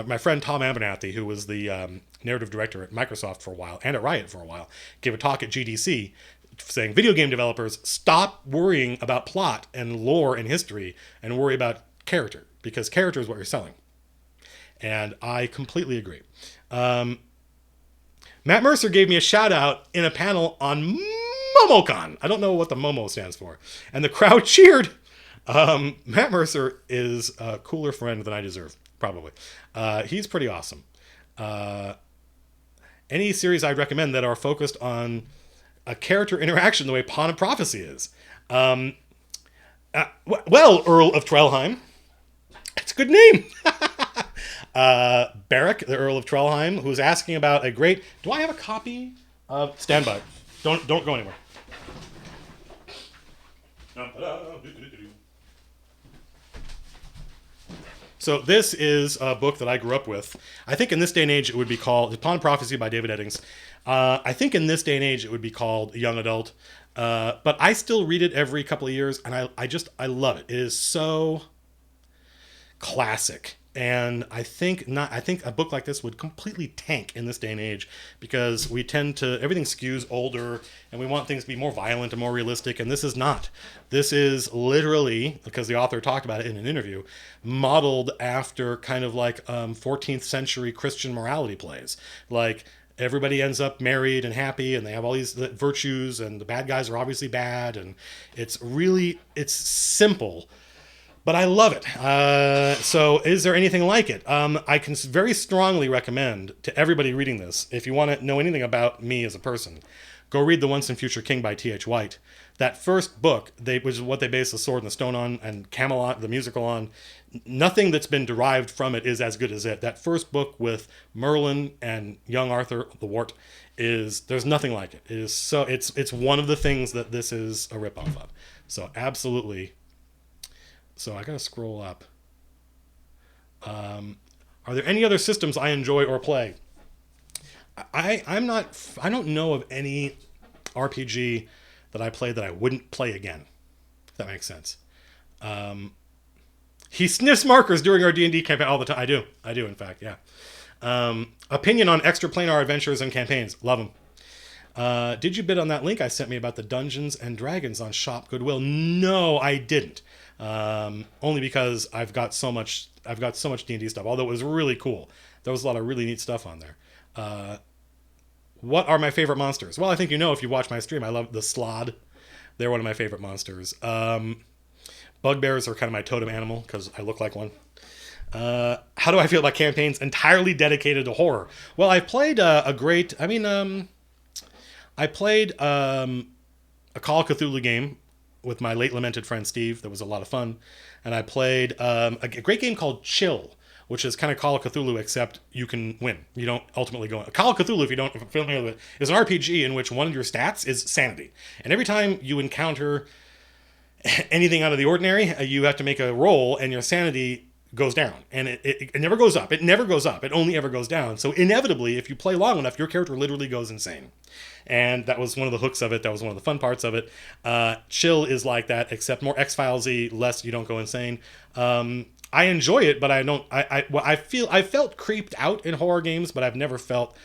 My friend Tom Abernathy, who was the narrative director at Microsoft for a while and at Riot for a while, gave a talk at GDC saying video game developers stop worrying about plot and lore and history and worry about character, because character is what you're selling. And I completely agree. Matt Mercer gave me a shout out in a panel on MomoCon. I don't know what the Momo stands for. And the crowd cheered. Matt Mercer is a cooler friend than I deserve, probably. He's pretty awesome. Any series I'd recommend that are focused on a character interaction the way Pawn of Prophecy is. Earl of Trellheim. It's a good name. Barrick, the Earl of Trellheim, who's asking about a great... Do I have a copy of... Stand by. Don't go anywhere. So this is a book that I grew up with. I think in this day and age it would be called... Pawn of Prophecy by David Eddings. I think in this day and age it would be called Young Adult. But I still read it every couple of years, and I love it. It is so classic. And I think a book like this would completely tank in this day and age, because we tend to, everything skews older and we want things to be more violent and more realistic. And this is not. This is literally, because the author talked about it in an interview, modeled after kind of like 14th century Christian morality plays. Like, everybody ends up married and happy, and they have all these virtues, and the bad guys are obviously bad. And it's simple, but I love it. So is there anything like it? I can very strongly recommend to everybody reading this, if you want to know anything about me as a person, go read The Once and Future King by T.H. White. That first book, which is what they based The Sword and the Stone on, and Camelot, the musical, on, nothing that's been derived from it is as good as it. That first book with Merlin and young Arthur the Wart there's nothing like it. It is so, it's one of the things that this is a ripoff of. So absolutely. So I gotta scroll up. Are there any other systems I enjoy or play? I don't know of any RPG that I play that I wouldn't play again, if that makes sense. He sniffs markers during our D&D campaign all the time. I do, in fact, yeah. Opinion on extraplanar adventures and campaigns. Love them. Did you bid on that link I sent me about the Dungeons and Dragons on Shop Goodwill? No, I didn't. Only because I've got so much D&D stuff. Although it was really cool, there was a lot of really neat stuff on there. What are my favorite monsters? Well, I think you know if you watch my stream. I love the Slod. They're one of my favorite monsters. Bugbears are kind of my totem animal because I look like one. How do I feel about campaigns entirely dedicated to horror? Well, I've played I played a Call of Cthulhu game with my late lamented friend Steve. That was a lot of fun. And I played a great game called Chill, which is kind of Call of Cthulhu, except you can win. You don't ultimately go. Call of Cthulhu, if you don't familiar with it, is an RPG in which one of your stats is sanity. And every time you encounter anything out of the ordinary, you have to make a roll, and your sanity goes down. And it never goes up. It never goes up. It only ever goes down. So inevitably, if you play long enough, your character literally goes insane. And that was one of the hooks of it. That was one of the fun parts of it. Chill is like that, except more X-Files-y, less you don't go insane. I enjoy it, but I don't. I felt creeped out in horror games, but I've never felt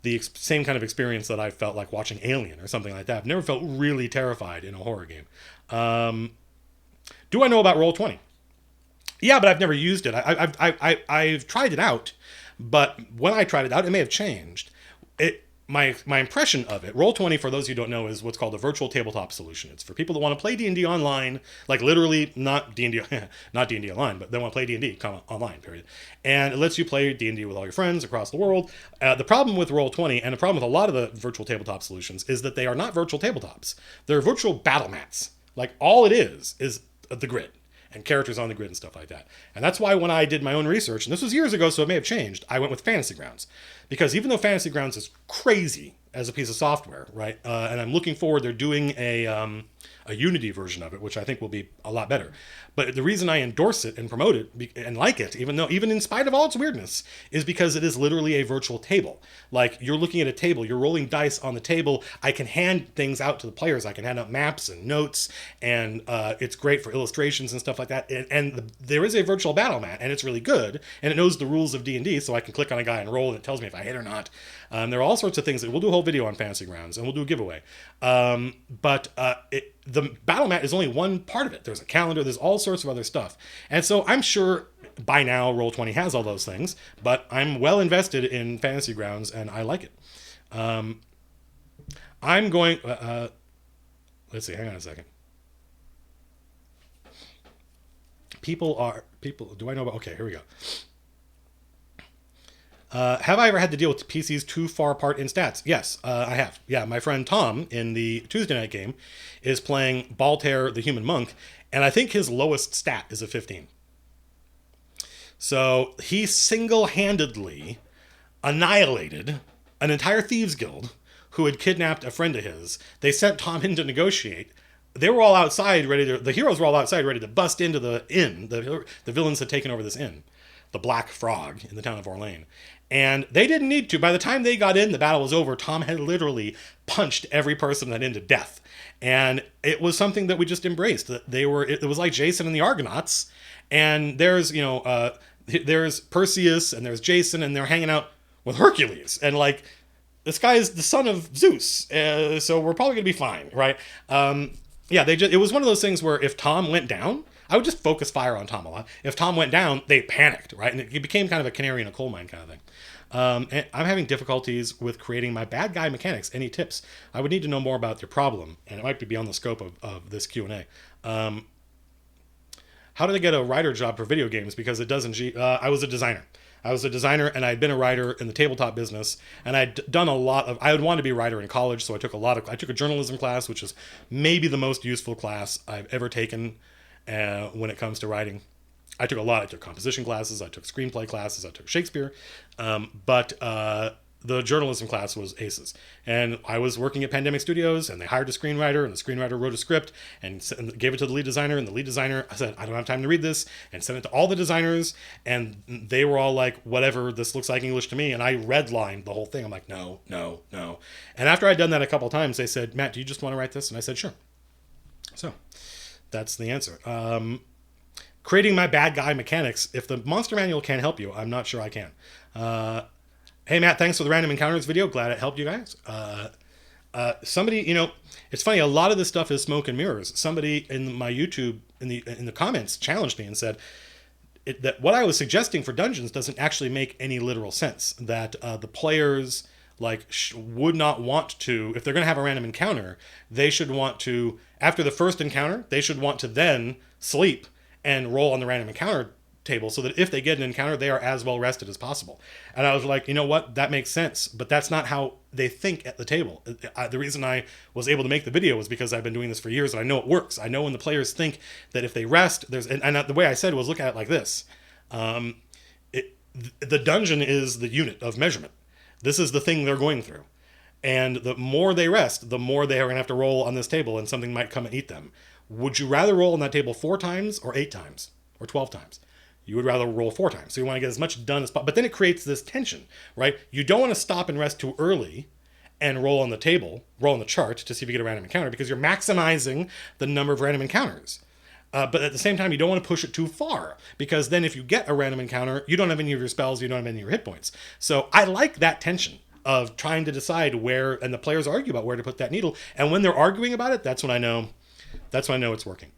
the same kind of experience that I felt like watching Alien or something like that. I've never felt really terrified in a horror game. Do I know about Roll20? Yeah, but I've never used it. I've tried it out, but when I tried it out, it may have changed. My impression of it, Roll20, for those of you who don't know, is what's called a virtual tabletop solution. It's for people that want to play D&D online, like literally not D&D, not D&D online, but they want to play D&D online, period. And it lets you play D&D with all your friends across the world. The problem with Roll20, and the problem with a lot of the virtual tabletop solutions, is that they are not virtual tabletops. They're virtual battle mats. Like, all it is the grid and characters on the grid and stuff like that. And that's why when I did my own research, and this was years ago, so it may have changed, I went with Fantasy Grounds. Because even though Fantasy Grounds is crazy as a piece of software, right? And I'm looking forward, they're doing a Unity version of it, which I think will be a lot better. But the reason I endorse it and promote it and like it, even in spite of all its weirdness, is because it is literally a virtual table. Like, you're looking at a table, you're rolling dice on the table. I can hand things out to the players. I can hand out maps and notes, and it's great for illustrations and stuff like that. There is a virtual battle mat, and it's really good, and it knows the rules of D&D, so I can click on a guy and roll, and it tells me if I hit or not. There are all sorts of things that we'll do a whole video on Fantasy Grounds, and we'll do a giveaway. The battle mat is only one part of it. There's a calendar, there's all sorts of other stuff. And so I'm sure by now Roll20 has all those things, but I'm well invested in Fantasy Grounds and I like it. I'm going, let's see, hang on a second. People, do I know about, okay, here we go. Have I ever had to deal with PCs too far apart in stats? Yes, I have. Yeah, my friend Tom in the Tuesday night game is playing Baltair the Human Monk, and I think his lowest stat is a 15. So he single-handedly annihilated an entire thieves guild who had kidnapped a friend of his. They sent Tom in to negotiate. They were all outside the heroes were all outside ready to bust into the inn. The villains had taken over this inn, the Black Frog in the town of Orlane. And they didn't need to. By the time they got in, the battle was over. Tom had literally punched every person that into death. And it was something that we just embraced. It was like Jason and the Argonauts. And there's Perseus and there's Jason, and they're hanging out with Hercules. And like, this guy is the son of Zeus. So we're probably going to be fine, right? It was one of those things where if Tom went down, I would just focus fire on Tom a lot. If Tom went down, they panicked, right? And it became kind of a canary in a coal mine kind of thing. And I'm having difficulties with creating my bad guy mechanics. Any tips? I would need to know more about your problem, and it might be beyond the scope of this Q&A. How did I get a writer job for video games? Because it doesn't... I was a designer. And I'd been a writer in the tabletop business, and I'd done a lot of... I would want to be a writer in college, so I took a journalism class, which is maybe the most useful class I've ever taken when it comes to writing. I took a lot. I took composition classes. I took screenplay classes. I took Shakespeare. But the journalism class was aces. And I was working at Pandemic Studios, and they hired a screenwriter, and the screenwriter wrote a script and gave it to the lead designer. And the lead designer said, I don't have time to read this, and sent it to all the designers. And they were all like, whatever, this looks like English to me. And I redlined the whole thing. I'm like, no. And after I'd done that a couple of times, they said, Matt, do you just want to write this? And I said, sure. So that's the answer. Creating my bad guy mechanics. If the monster manual can't help you, I'm not sure I can. Hey, Matt, thanks for the random encounters video. Glad it helped you guys. Somebody, it's funny. A lot of this stuff is smoke and mirrors. Somebody in my YouTube in the comments challenged me and said that what I was suggesting for dungeons doesn't actually make any literal sense. That the players would not want to, if they're going to have a random encounter, they should want to, after the first encounter, they should want to then sleep and roll on the random encounter table so that if they get an encounter, they are as well rested as possible. And I was like, you know what? That makes sense, but that's not how they think at the table. The reason I was able to make the video was because I've been doing this for years and I know it works. I know when the players think that if they rest, and the way I said was look at it like this. The dungeon is the unit of measurement. This is the thing they're going through. And the more they rest, the more they are going to have to roll on this table and something might come and eat them. Would you rather roll on that table 4 times or 8 times or 12 times? You would rather roll 4 times. So you want to get as much done as possible. But then it creates this tension, right? You don't want to stop and rest too early and roll on the table, roll on the chart to see if you get a random encounter because you're maximizing the number of random encounters. But at the same time, you don't want to push it too far because then if you get a random encounter, you don't have any of your spells, you don't have any of your hit points. So I like that tension of trying to decide where, and the players argue about where to put that needle. And when they're arguing about it, that's when I know it's working.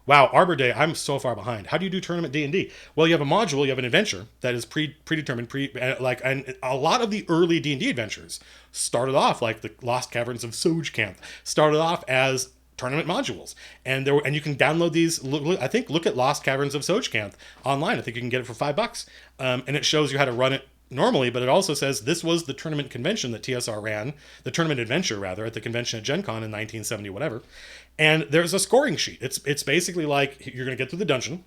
Wow, Arbor Day, I'm so far behind. How do you do tournament D&D? Well, you have a module, you have an adventure that is predetermined, and a lot of the early D&D adventures started off like the Lost Caverns of Sojcanth, started off as tournament modules. And you can download these. I think look at Lost Caverns of Sojcanth online. I think you can get it for $5. And it shows you how to run it normally, but it also says this was the tournament convention that TSR ran, the tournament adventure rather, at the convention at Gen Con in 1970 whatever. And there's a scoring sheet. It's basically like you're going to get through the dungeon.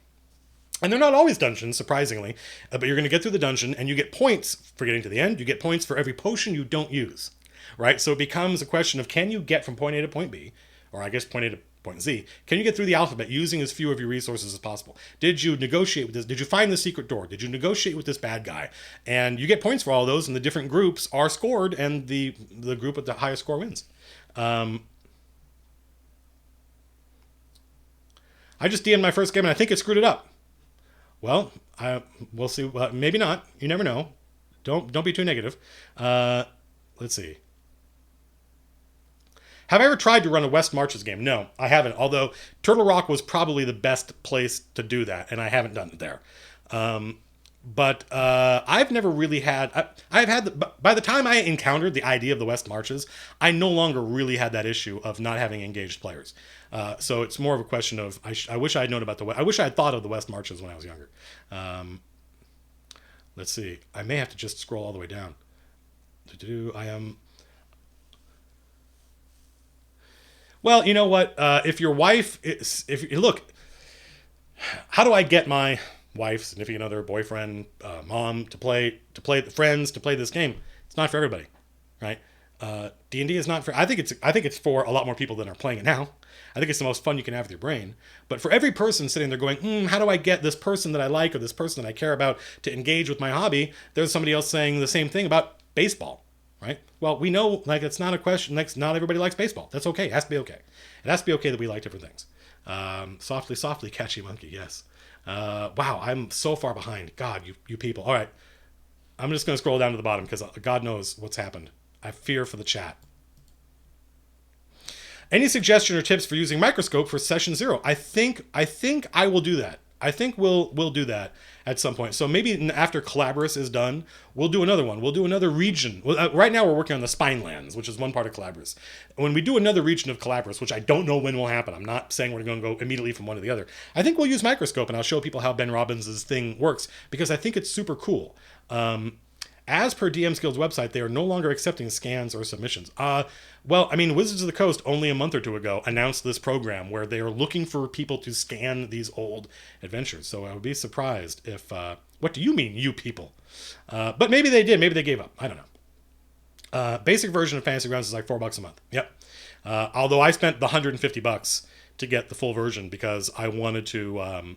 And they're not always dungeons, surprisingly, but you're going to get through the dungeon and you get points for getting to the end. You get points for every potion you don't use, right? So it becomes a question of can you get from point A to point B, or I guess point A to point Z, can you get through the alphabet using as few of your resources as possible? Did you negotiate with this? Did you find the secret door? Did you negotiate with this bad guy? And you get points for all those, and the different groups are scored, and the group with the highest score wins. I just DM'd my first game, and I think it screwed it up. Well, we'll see. Maybe not. You never know. Don't be too negative. Let's see. Have I ever tried to run a West Marches game? No, I haven't. Although Turtle Rock was probably the best place to do that, and I haven't done it there. But I've never really had. By the time I encountered the idea of the West Marches, I no longer really had that issue of not having engaged players. So it's more of a question of I wish I had known about I wish I had thought of the West Marches when I was younger. Let's see. I may have to just scroll all the way down. I am. Well, you know what? If your wife is, look, how do I get my wife, significant other, boyfriend, mom to play friends to play this game? It's not for everybody, right? D&D is not for. I think it's for a lot more people than are playing it now. I think it's the most fun you can have with your brain. But for every person sitting there going, how do I get this person that I like or this person that I care about to engage with my hobby? There's somebody else saying the same thing about baseball. Right? Well, we know it's not a question. Not everybody likes baseball. That's okay. It has to be okay. It has to be okay that we like different things. Softly, softly, catchy monkey. Yes. Wow, I'm so far behind. God, you people. All right. I'm just going to scroll down to the bottom because God knows what's happened. I fear for the chat. Any suggestion or tips for using Microscope for session 0? I think I will do that. I think we'll do that at some point. So maybe after Calabrus is done, we'll do another one. We'll do another region. Right now we're working on the Spinelands, which is one part of Calabrus. When we do another region of Calabrus, which I don't know when will happen, I'm not saying we're going to go immediately from one to the other. I think we'll use Microscope, and I'll show people how Ben Robbins' thing works, because I think it's super cool. As per DM's Guild's website, they are no longer accepting scans or submissions. Well, I mean, Wizards of the Coast only a month or two ago announced this program where they are looking for people to scan these old adventures. So I would be surprised if... what do you mean, you people? But maybe they did. Maybe they gave up. I don't know. Basic version of Fantasy Grounds is like $4 a month. Yep. Although I spent the $150 to get the full version because I wanted to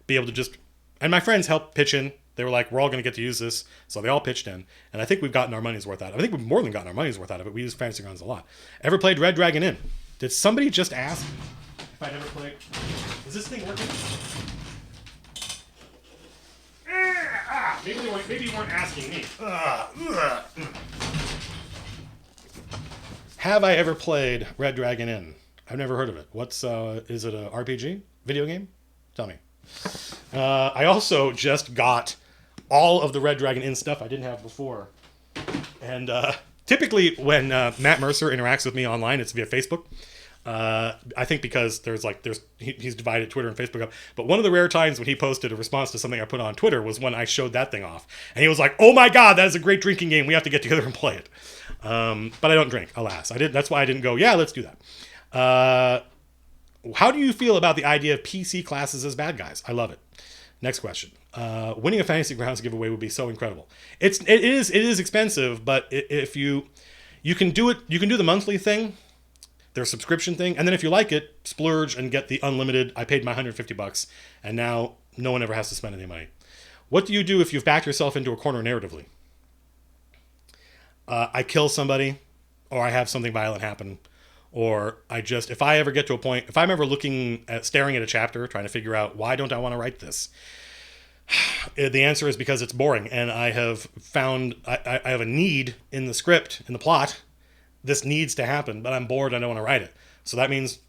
be able to just... And my friends helped pitch in. They were like, we're all going to get to use this. So they all pitched in. And I think we've gotten our money's worth out of it. I think we've more than gotten our money's worth out of it. We use Fantasy Grounds a lot. Ever played Red Dragon Inn? Did somebody just ask if I'd ever played? Is this thing working? Maybe you weren't asking me. Have I ever played Red Dragon Inn? I've never heard of it. Is it a RPG? Video game? Tell me. I also just got all of the Red Dragon Inn stuff I didn't have before. And typically when Matt Mercer interacts with me online, it's via Facebook. I think because he's divided Twitter and Facebook up. But one of the rare times when he posted a response to something I put on Twitter was when I showed that thing off. And he was like, "Oh my God, that is a great drinking game. We have to get together and play it." But I don't drink, alas. That's why I didn't go, yeah, let's do that. How do you feel about the idea of PC classes as bad guys? I love it. Next question. Winning a Fantasy Grounds giveaway would be so incredible. It is expensive, but if you can do it, you can do the monthly thing, their subscription thing, and then if you like it, splurge and get the unlimited. I paid my $150, and now no one ever has to spend any money. What do you do if you've backed yourself into a corner narratively? I kill somebody, or I have something violent happen, or if I ever get to a point, if I'm ever staring at a chapter, trying to figure out why don't I want to write this, the answer is because it's boring, and I have found I have a need in the script, in the plot. This needs to happen, but I'm bored. I don't want to write it. So that means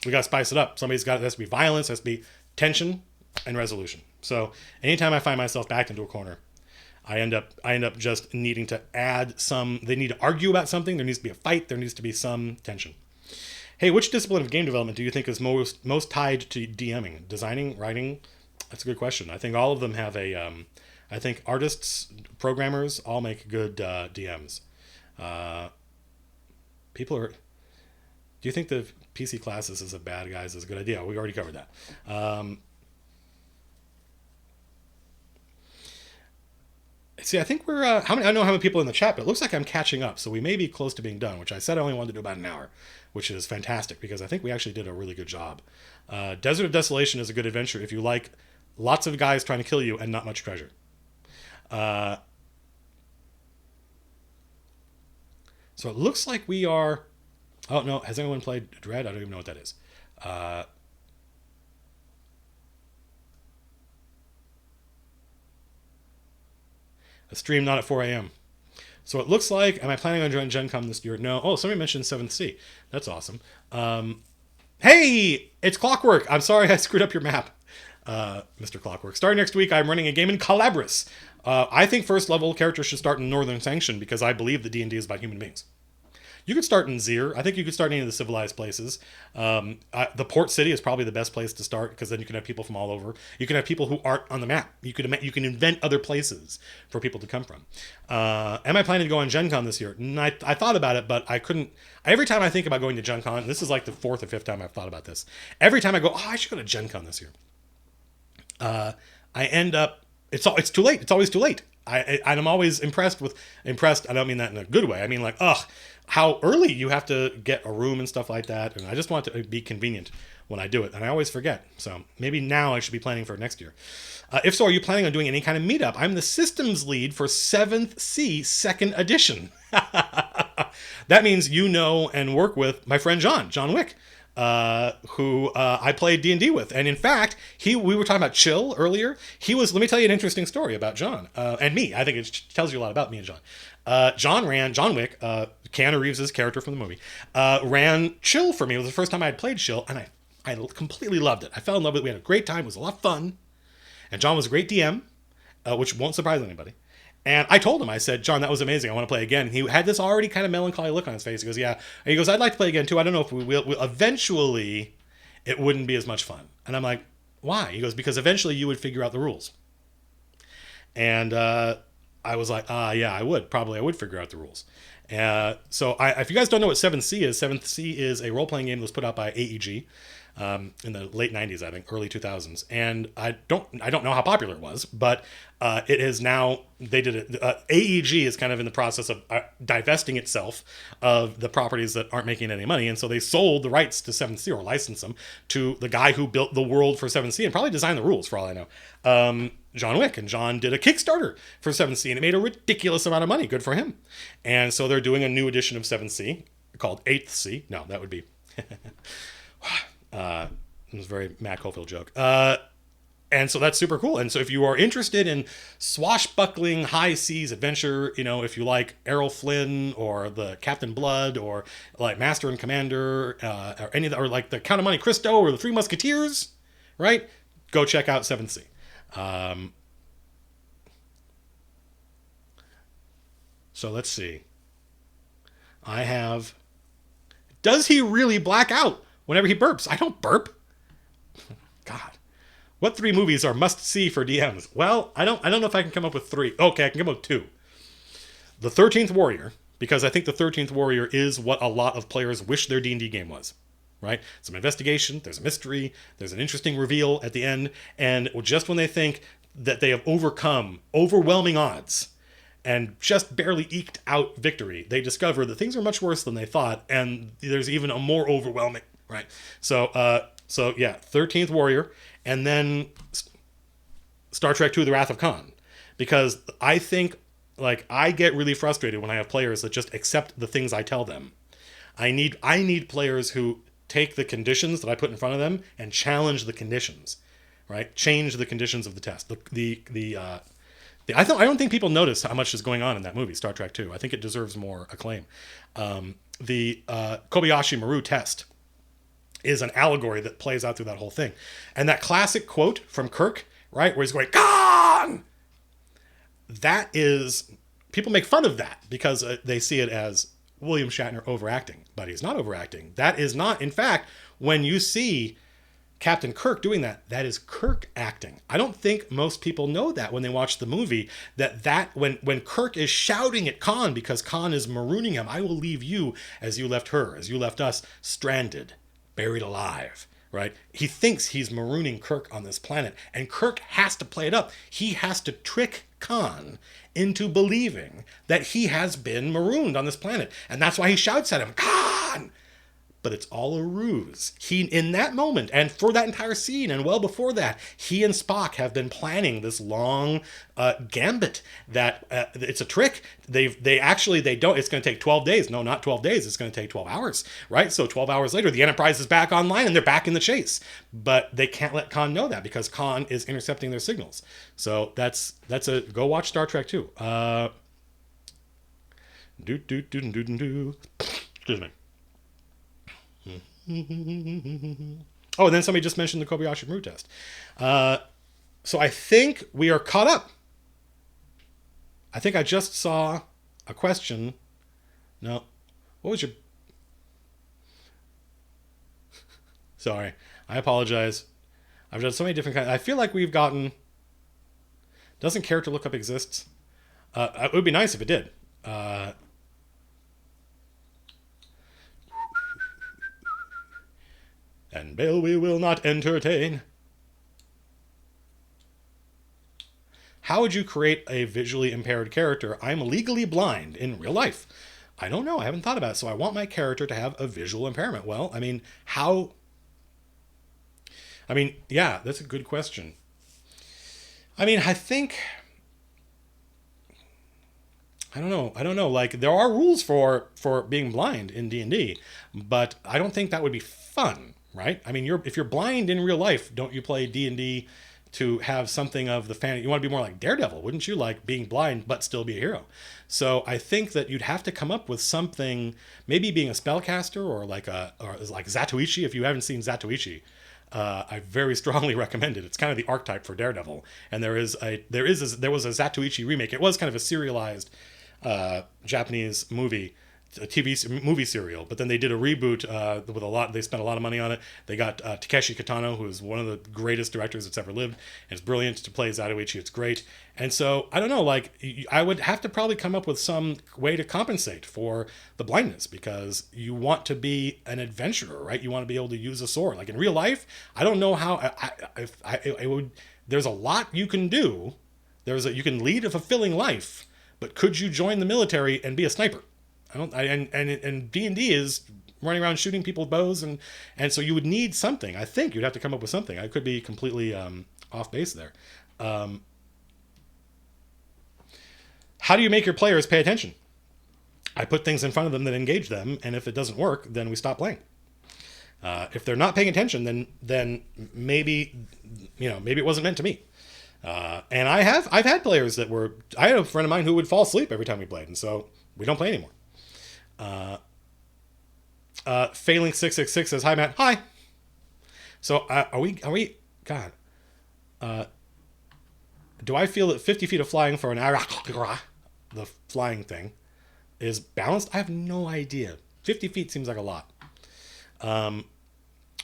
we got to spice it up. There has to be violence, there has to be tension and resolution. So anytime I find myself backed into a corner, I end up just needing to add some. They need to argue about something. There needs to be a fight. There needs to be some tension. Hey, which discipline of game development do you think is most tied to DMing? Designing, writing? That's a good question. I think all of them have I think artists, programmers, all make good DMs. Do you think the PC classes as a bad guys is a good idea? We already covered that. See, I think we're, I don't know how many people in the chat, but it looks like I'm catching up. So we may be close to being done, which I said I only wanted to do about an hour, which is fantastic because I think we actually did a really good job. Desert of Desolation is a good adventure if you like lots of guys trying to kill you and not much treasure. So it looks like we are... Oh, no. Has anyone played Dread? I don't even know what that is. A stream not at 4 a.m. So it looks like... Am I planning on joining Gen Con this year? No. Oh, somebody mentioned 7th Sea. That's awesome. Hey! It's Clockwork! I'm sorry I screwed up your map, Mr. Clockwork. Starting next week, I'm running a game in Calabris. I think first level characters should start in Northern Sanction because I believe the D&D is about human beings. You could start in Zir. I think you could start in any of the civilized places. The port city is probably the best place to start because then you can have people from all over. You can have people who aren't on the map. You can invent other places for people to come from. Am I planning to go on Gen Con this year? I thought about it, but I couldn't. Every time I think about going to Gen Con, this is like the 4th or 5th time I've thought about this. Every time I go, I should go to Gen Con this year. I end up, it's too late. It's always too late. I'm always impressed. I don't mean that in a good way. I mean like, how early you have to get a room and stuff like that. And I just want it to be convenient when I do it. And I always forget. So maybe now I should be planning for next year. If so, are you planning on doing any kind of meetup? I'm the systems lead for 7th Sea 2nd edition. That means you know and work with my friend John Wick, who I played D&D with. And in fact, we were talking about Chill earlier. Let me tell you an interesting story about John and me. I think it tells you a lot about me and John. John Wick, Keanu Reeves' character from the movie, ran Chill for me. It was the first time I had played Chill, and I completely loved it. I fell in love with it. We had a great time. It was a lot of fun. And John was a great DM, which won't surprise anybody. And I told him, I said, John, that was amazing. I want to play again. And he had this already kind of melancholy look on his face. He goes, yeah. And he goes, I'd like to play again too. I don't know if we will. Eventually, it wouldn't be as much fun. And I'm like, why? He goes, because eventually you would figure out the rules. And I was like, yeah, I would. Probably I would figure out the rules. So if you guys don't know what 7th Sea is, 7th Sea is a role-playing game that was put out by AEG. In the late 90s, I think, early 2000s. And I don't know how popular it was, but it is now, they did it. AEG is kind of in the process of divesting itself of the properties that aren't making any money. And so they sold the rights to 7th Sea, or licensed them to the guy who built the world for 7th Sea and probably designed the rules for all I know. John Wick. And John did a Kickstarter for 7th Sea and it made a ridiculous amount of money. Good for him. And so they're doing a new edition of 7th Sea called 8th Sea. No, that would be... it was a very Matt Cofield joke. And so that's super cool. And so if you are interested in swashbuckling high seas adventure, if you like Errol Flynn or the Captain Blood or like Master and Commander, or any of the, or like the Count of Monte Cristo or the Three Musketeers, right? Go check out Seventh Sea. Um, so let's see. I have. Does he really black out whenever he burps? I don't burp. God. What three movies are must see for DMs? Well, I don't know if I can come up with three. Okay, I can come up with two. The 13th Warrior, because I think the 13th Warrior is what a lot of players wish their D&D game was. Right? Some investigation, there's a mystery, there's an interesting reveal at the end, and just when they think that they have overcome overwhelming odds and just barely eked out victory, they discover that things are much worse than they thought, and there's even a more overwhelming, right? So yeah, 13th Warrior, and then Star Trek II: The Wrath of Khan, because I think like I get really frustrated when I have players that just accept the things I tell them. I need players who take the conditions that I put in front of them and challenge the conditions, right? Change the conditions of the test. I don't think people notice how much is going on in that movie, Star Trek II. I think it deserves more acclaim. The Kobayashi Maru test is an allegory that plays out through that whole thing. And that classic quote from Kirk, right, where he's going, "Gone!" That is, people make fun of that because they see it as William Shatner overacting, but he's not overacting. That is not, in fact, when you see Captain Kirk doing that, that is Kirk acting. I don't think most people know that when they watch the movie, that when Kirk is shouting at Khan because Khan is marooning him, "I will leave you as you left her, as you left us, stranded, buried alive," right? He thinks he's marooning Kirk on this planet, and Kirk has to play it up. He has to trick Khan into believing that he has been marooned on this planet. And that's why he shouts at him, "Khan!" But it's all a ruse. He, in that moment, and for that entire scene, and well before that, he and Spock have been planning this long gambit that it's a trick. They don't. It's going to take 12 days. No, not 12 days. It's going to take 12 hours, right? So 12 hours later, the Enterprise is back online and they're back in the chase. But they can't let Khan know that because Khan is intercepting their signals. So that's go watch Star Trek 2. Excuse me. Oh, and then somebody just mentioned the Kobayashi Maru test. So I think we are caught up. I think I just saw a question. No. What was your... Sorry. I apologize. I've done so many different kinds. I feel like we've gotten... Doesn't Care to Look Up exists? It would be nice if it did. And bail we will not entertain. How would you create a visually impaired character? I'm legally blind in real life. I don't know. I haven't thought about it. So I want my character to have a visual impairment. Well, how... yeah, that's a good question. I think... I don't know. Like, there are rules for being blind in D&D, but I don't think that would be fun. Right? If you're blind in real life, don't you play D&D to have something of the fantasy? You want to be more like Daredevil, wouldn't you? Like being blind but still be a hero. So I think that you'd have to come up with something, maybe being a spellcaster or like Zatoichi. If you haven't seen Zatoichi, I very strongly recommend it. It's kind of the archetype for Daredevil, and there was a Zatoichi remake. It was kind of a serialized Japanese movie, a movie serial, but then they did a reboot with a lot. They spent a lot of money on it. They got Takeshi Kitano, who is one of the greatest directors that's ever lived, and it's brilliant to play Zatoichi. It's great, and so I don't know. Like, I would have to probably come up with some way to compensate for the blindness because you want to be an adventurer, right? You want to be able to use a sword. Like in real life, I don't know how. I would. There's a lot you can do. You can lead a fulfilling life, but could you join the military and be a sniper? And D&D is running around shooting people with bows, and so you would need something. I think you'd have to come up with something. I could be completely off base there. How do you make your players pay attention? I put things in front of them that engage them, and if it doesn't work, then we stop playing. If they're not paying attention, then maybe maybe it wasn't meant to me. And I've had players that were. I had a friend of mine who would fall asleep every time we played, and so we don't play anymore. Failing 666 says, "Hi Matt, hi." So are we? God, do I feel that 50 feet of flying for an the flying thing is balanced? I have no idea. 50 feet seems like a lot.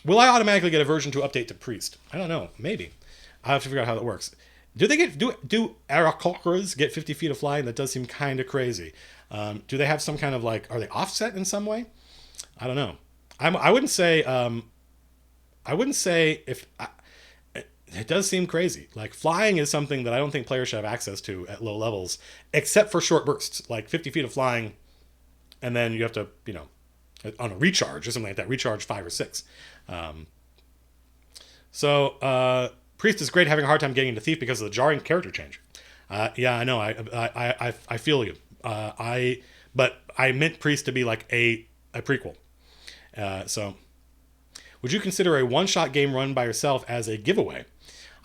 Will I automatically get a version 2 update to Priest? I don't know. Maybe. I have to figure out how that works. Do Aarakocras get 50 feet of flying? That does seem kind of crazy. Do they have some kind of are they offset in some way? I don't know. I wouldn't say. I wouldn't say if. It does seem crazy. Like flying is something that I don't think players should have access to at low levels, except for short bursts, like 50 feet of flying, and then you have to, on a recharge or something like that, recharge 5 or 6. Priest is great, having a hard time getting into Thief because of the jarring character change. Yeah, I know. I feel you. But I meant Priest to be like a prequel. Would you consider a one-shot game run by yourself as a giveaway?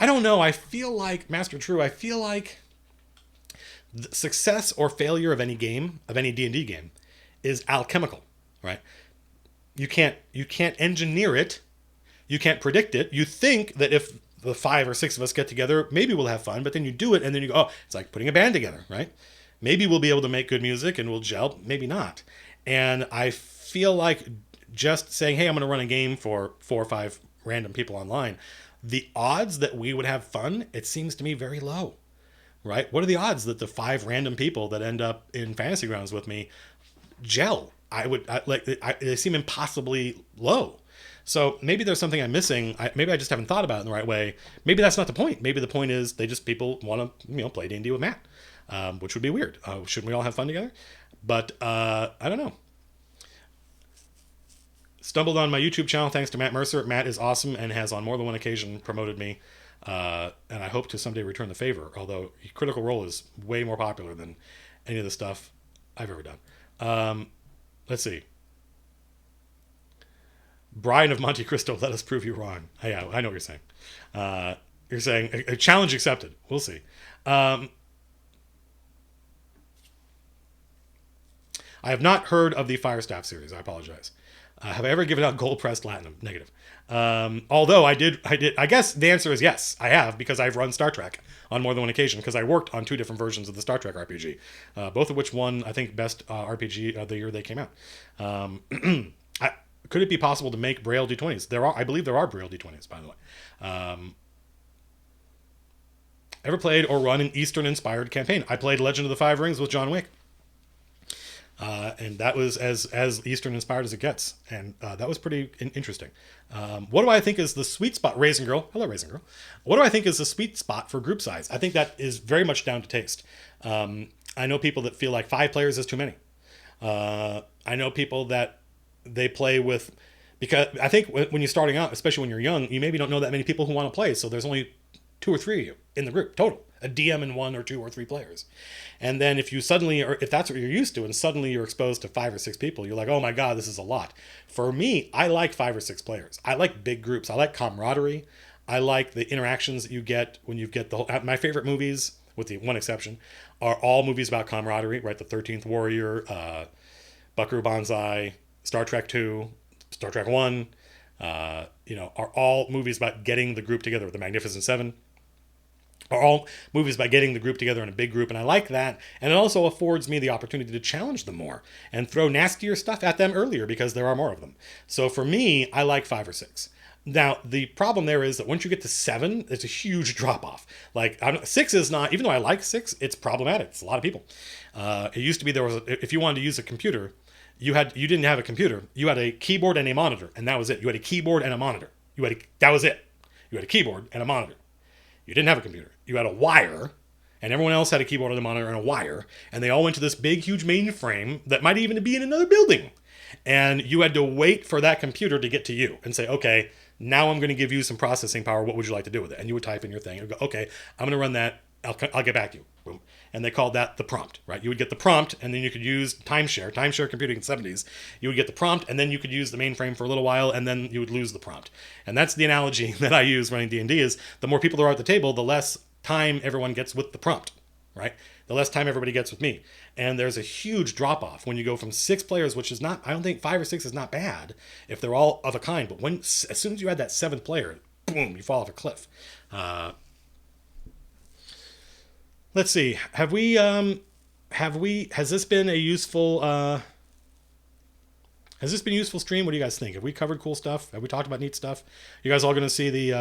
I don't know. I feel like Master True. I feel like the success or failure of any game, of any D&D game, is alchemical, right? You can't engineer it. You can't predict it. You think that if the 5 or 6 of us get together, maybe we'll have fun. But then you do it, and then you go, oh, it's like putting a band together, right? Maybe we'll be able to make good music and we'll gel. Maybe not. And I feel like just saying, hey, I'm going to run a game for 4 or 5 random people online, the odds that we would have fun, it seems to me very low, right? What are the odds that the 5 random people that end up in Fantasy Grounds with me gel? They seem impossibly low. So maybe there's something I'm missing. Maybe I just haven't thought about it in the right way. Maybe that's not the point. Maybe the point is people want to play D&D with Matt, which would be weird. Shouldn't we all have fun together? But I don't know. Stumbled on my YouTube channel thanks to Matt Mercer. Matt is awesome and has on more than one occasion promoted me. And I hope to someday return the favor, although Critical Role is way more popular than any of the stuff I've ever done. Let's see. Brian of Monte Cristo, let us prove you wrong. Yeah, I know what you're saying. You're saying a challenge accepted. We'll see. I have not heard of the Firestaff series. I apologize. Have I ever given out gold pressed platinum? Negative. Although I did. I guess the answer is yes. I have, because I've run Star Trek on more than one occasion, because I worked on 2 different versions of the Star Trek RPG, both of which won, I think, best RPG of the year they came out. Could it be possible to make Braille D20s? I believe there are Braille D20s, by the way. Ever played or run an Eastern-inspired campaign? I played Legend of the Five Rings with John Wick. And that was as Eastern inspired as it gets, and that was pretty interesting. What do I think is the sweet spot? Raisin Girl, hello, Raisin Girl. What do I think is the sweet spot for group size? I think that is very much down to taste. I know people that feel like 5 players is too many. I know people that they play with, because I think when you're starting out, especially when you're young, you maybe don't know that many people who want to play, so there's only 2 or 3 of you in the group total. A DM and 1 or 2 or 3 players. And then if that's what you're used to, and suddenly you're exposed to 5 or 6 people, you're like, oh my God, this is a lot. For me, I like 5 or 6 players. I like big groups. I like camaraderie. I like the interactions that you get when you get the whole. My favorite movies, with the one exception, are all movies about camaraderie, right? The 13th Warrior, Buckaroo Banzai, Star Trek 2, Star Trek 1, are all movies about getting the group together. The Magnificent Seven are all movies by getting the group together in a big group, and I like that. And it also affords me the opportunity to challenge them more and throw nastier stuff at them earlier, because there are more of them. So for me, I like 5 or 6. Now, the problem there is that once you get to 7, it's a huge drop-off. 6 is not, even though I like 6, it's problematic. It's a lot of people. It used to be if you wanted to use a computer, you didn't have a computer. You had a keyboard and a monitor, and that was it. You had a keyboard and a monitor. That was it. You had a keyboard and a monitor. You didn't have a computer. You had a wire, and everyone else had a keyboard and a monitor and a wire, and they all went to this big, huge mainframe that might even be in another building. And you had to wait for that computer to get to you and say, okay, now I'm going to give you some processing power. What would you like to do with it? And you would type in your thing and go, okay, I'm going to run that. I'll get back to you. Boom. and they called that the prompt, right? You would get the prompt, and then you could use timeshare computing in the 70s. You would get the prompt, and then you could use the mainframe for a little while, and then you would lose the prompt. And that's the analogy that I use running D&D is the more people there are at the table, the less time everyone gets with the prompt, right? The less time everybody gets with me. And there's a huge drop off when you go from 6 players, which is not, I don't think 5 or 6 is not bad if they're all of a kind. But as soon as you add that 7th player, boom, you fall off a cliff. Let's see. Has this been a useful, stream? What do you guys think? Have we covered cool stuff? Have we talked about neat stuff? You guys all going to see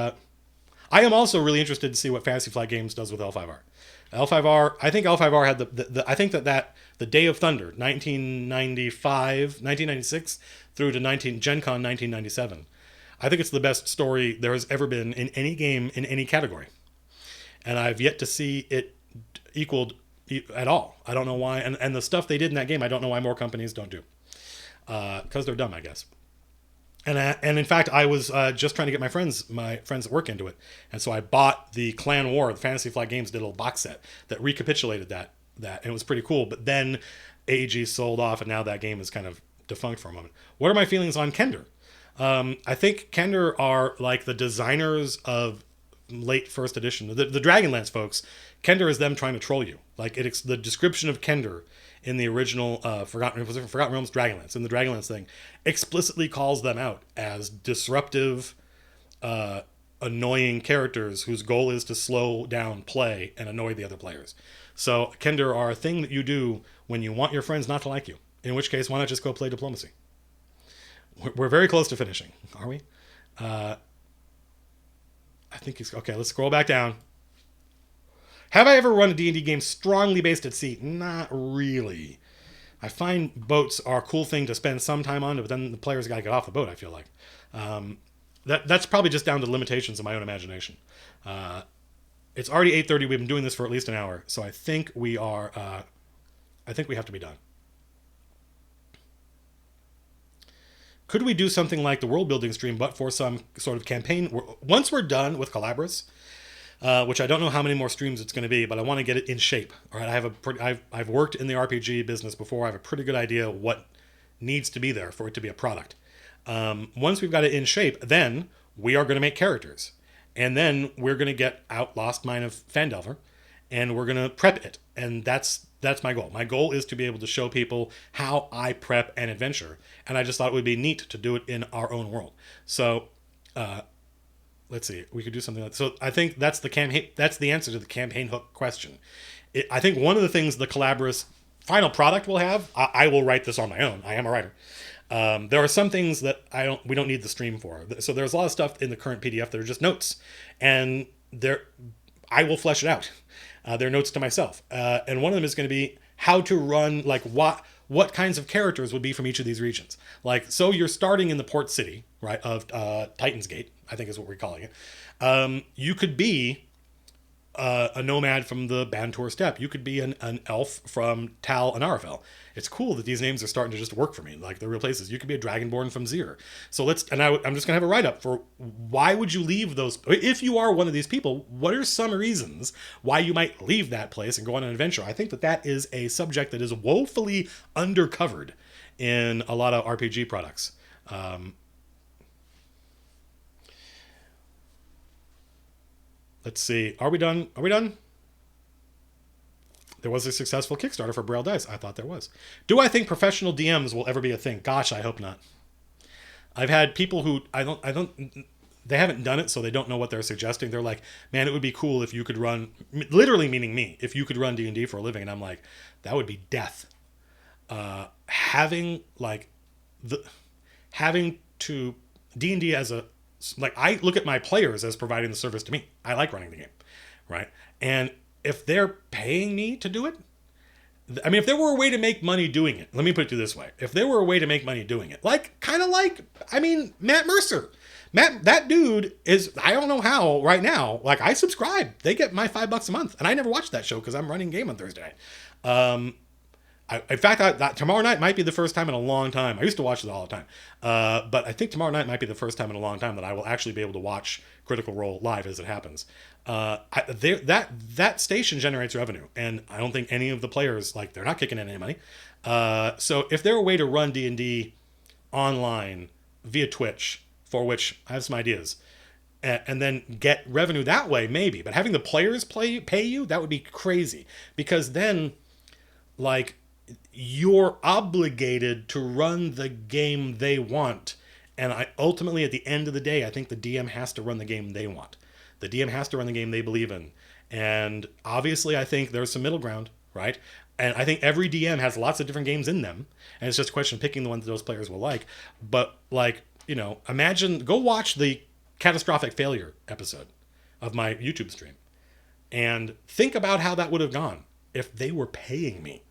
I am also really interested to see what Fantasy Flight Games does with L5R. I think L5R had I think that the Day of Thunder, 1996 through to Gen Con 1997. I think it's the best story there has ever been in any game in any category. And I've yet to see it equaled at all. I don't know why. And the stuff they did in that game, I don't know why more companies don't do. Because they're dumb, I guess. And in fact, I was just trying to get my friends at work into it. And so I bought the Clan War. The Fantasy Flight Games did a little box set that recapitulated that. And it was pretty cool. But then AEG sold off, and now that game is kind of defunct for a moment. What are my feelings on Kender? I think Kender are like the designers of late first edition. The Dragonlance folks, Kender is them trying to troll you. Like the description of Kender in the original Forgotten Realms Dragonlance, in the Dragonlance thing, explicitly calls them out as disruptive, annoying characters whose goal is to slow down play and annoy the other players. So Kender are a thing that you do when you want your friends not to like you. In which case, why not just go play diplomacy? We're very close to finishing, are we? I think he's... Okay, let's scroll back down. Have I ever run a D&D game strongly based at sea? Not really. I find boats are a cool thing to spend some time on, but then the players got to get off the boat, I feel like. That's probably just down to limitations of my own imagination. It's already 8:30. We've been doing this for at least an hour, so I think we are... I think we have to be done. Could we do something like the world building stream, but for some sort of campaign? Once we're done with Calabras, which I don't know how many more streams it's going to be, but I want to get it in shape. All right, I've worked in the RPG business before. I have a pretty good idea what needs to be there for it to be a product. Once we've got it in shape, then we are going to make characters, and then we're going to get out Lost Mine of Phandelver, and we're going to prep it, and that's my goal. My goal is to be able to show people how I prep an adventure, and I just thought it would be neat to do it in our own world. So, let's see. We could do something like... So I think that's the campaign. That's the answer to the campaign hook question. I think one of the things the Calabras final product will have... I will write this on my own. I am a writer. There are some things that we don't need the stream for. So there's a lot of stuff in the current PDF that are just notes, and I will flesh it out. They're notes to myself. And one of them is going to be how to run, like what kinds of characters would be from each of these regions. Like, so you're starting in the port city, right, of Titan's Gate, I think is what we're calling it. You could be a nomad from the Bantor Steppe. You could be an elf from Tal and Arafel. It's cool that these names are starting to just work for me, like they're real places. You could be a Dragonborn from Zir. So I'm just going to have a write-up for why would you leave those... If you are one of these people, what are some reasons why you might leave that place and go on an adventure? I think that is a subject that is woefully undercovered in a lot of RPG products. Let's see. Are we done? There was a successful Kickstarter for Braille Dice. I thought there was. Do I think professional DMs will ever be a thing? Gosh, I hope not. I've had people who they haven't done it, so they don't know what they're suggesting. They're like, man, it would be cool if you could run, literally meaning me, if you could run D&D for a living. And I'm like, that would be death. Having to D&D as a... Like, I look at my players as providing the service to me. I like running the game, right? And if they're paying me to do it, I mean, if there were a way to make money doing it, let me put it this way. If there were a way to make money doing it, Matt Mercer. That dude is, I don't know how right now, like, I subscribe. They get my $5 a month, and I never watch that show because I'm running game on Thursday night. In fact, that tomorrow night might be the first time in a long time. I used to watch it all the time, but I think tomorrow night might be the first time in a long time that I will actually be able to watch Critical Role live as it happens. That station generates revenue, and I don't think any of the players, like, they're not kicking in any money. So if there were a way to run D&D online via Twitch, for which I have some ideas, and then get revenue that way, maybe. But having the players pay you, that would be crazy, because then, like, you're obligated to run the game they want. And ultimately, at the end of the day, I think the DM has to run the game they want. The DM has to run the game they believe in. And obviously, I think there's some middle ground, right? And I think every DM has lots of different games in them. And it's just a question of picking the ones that those players will like. But, like, go watch the catastrophic failure episode of my YouTube stream and think about how that would have gone if they were paying me.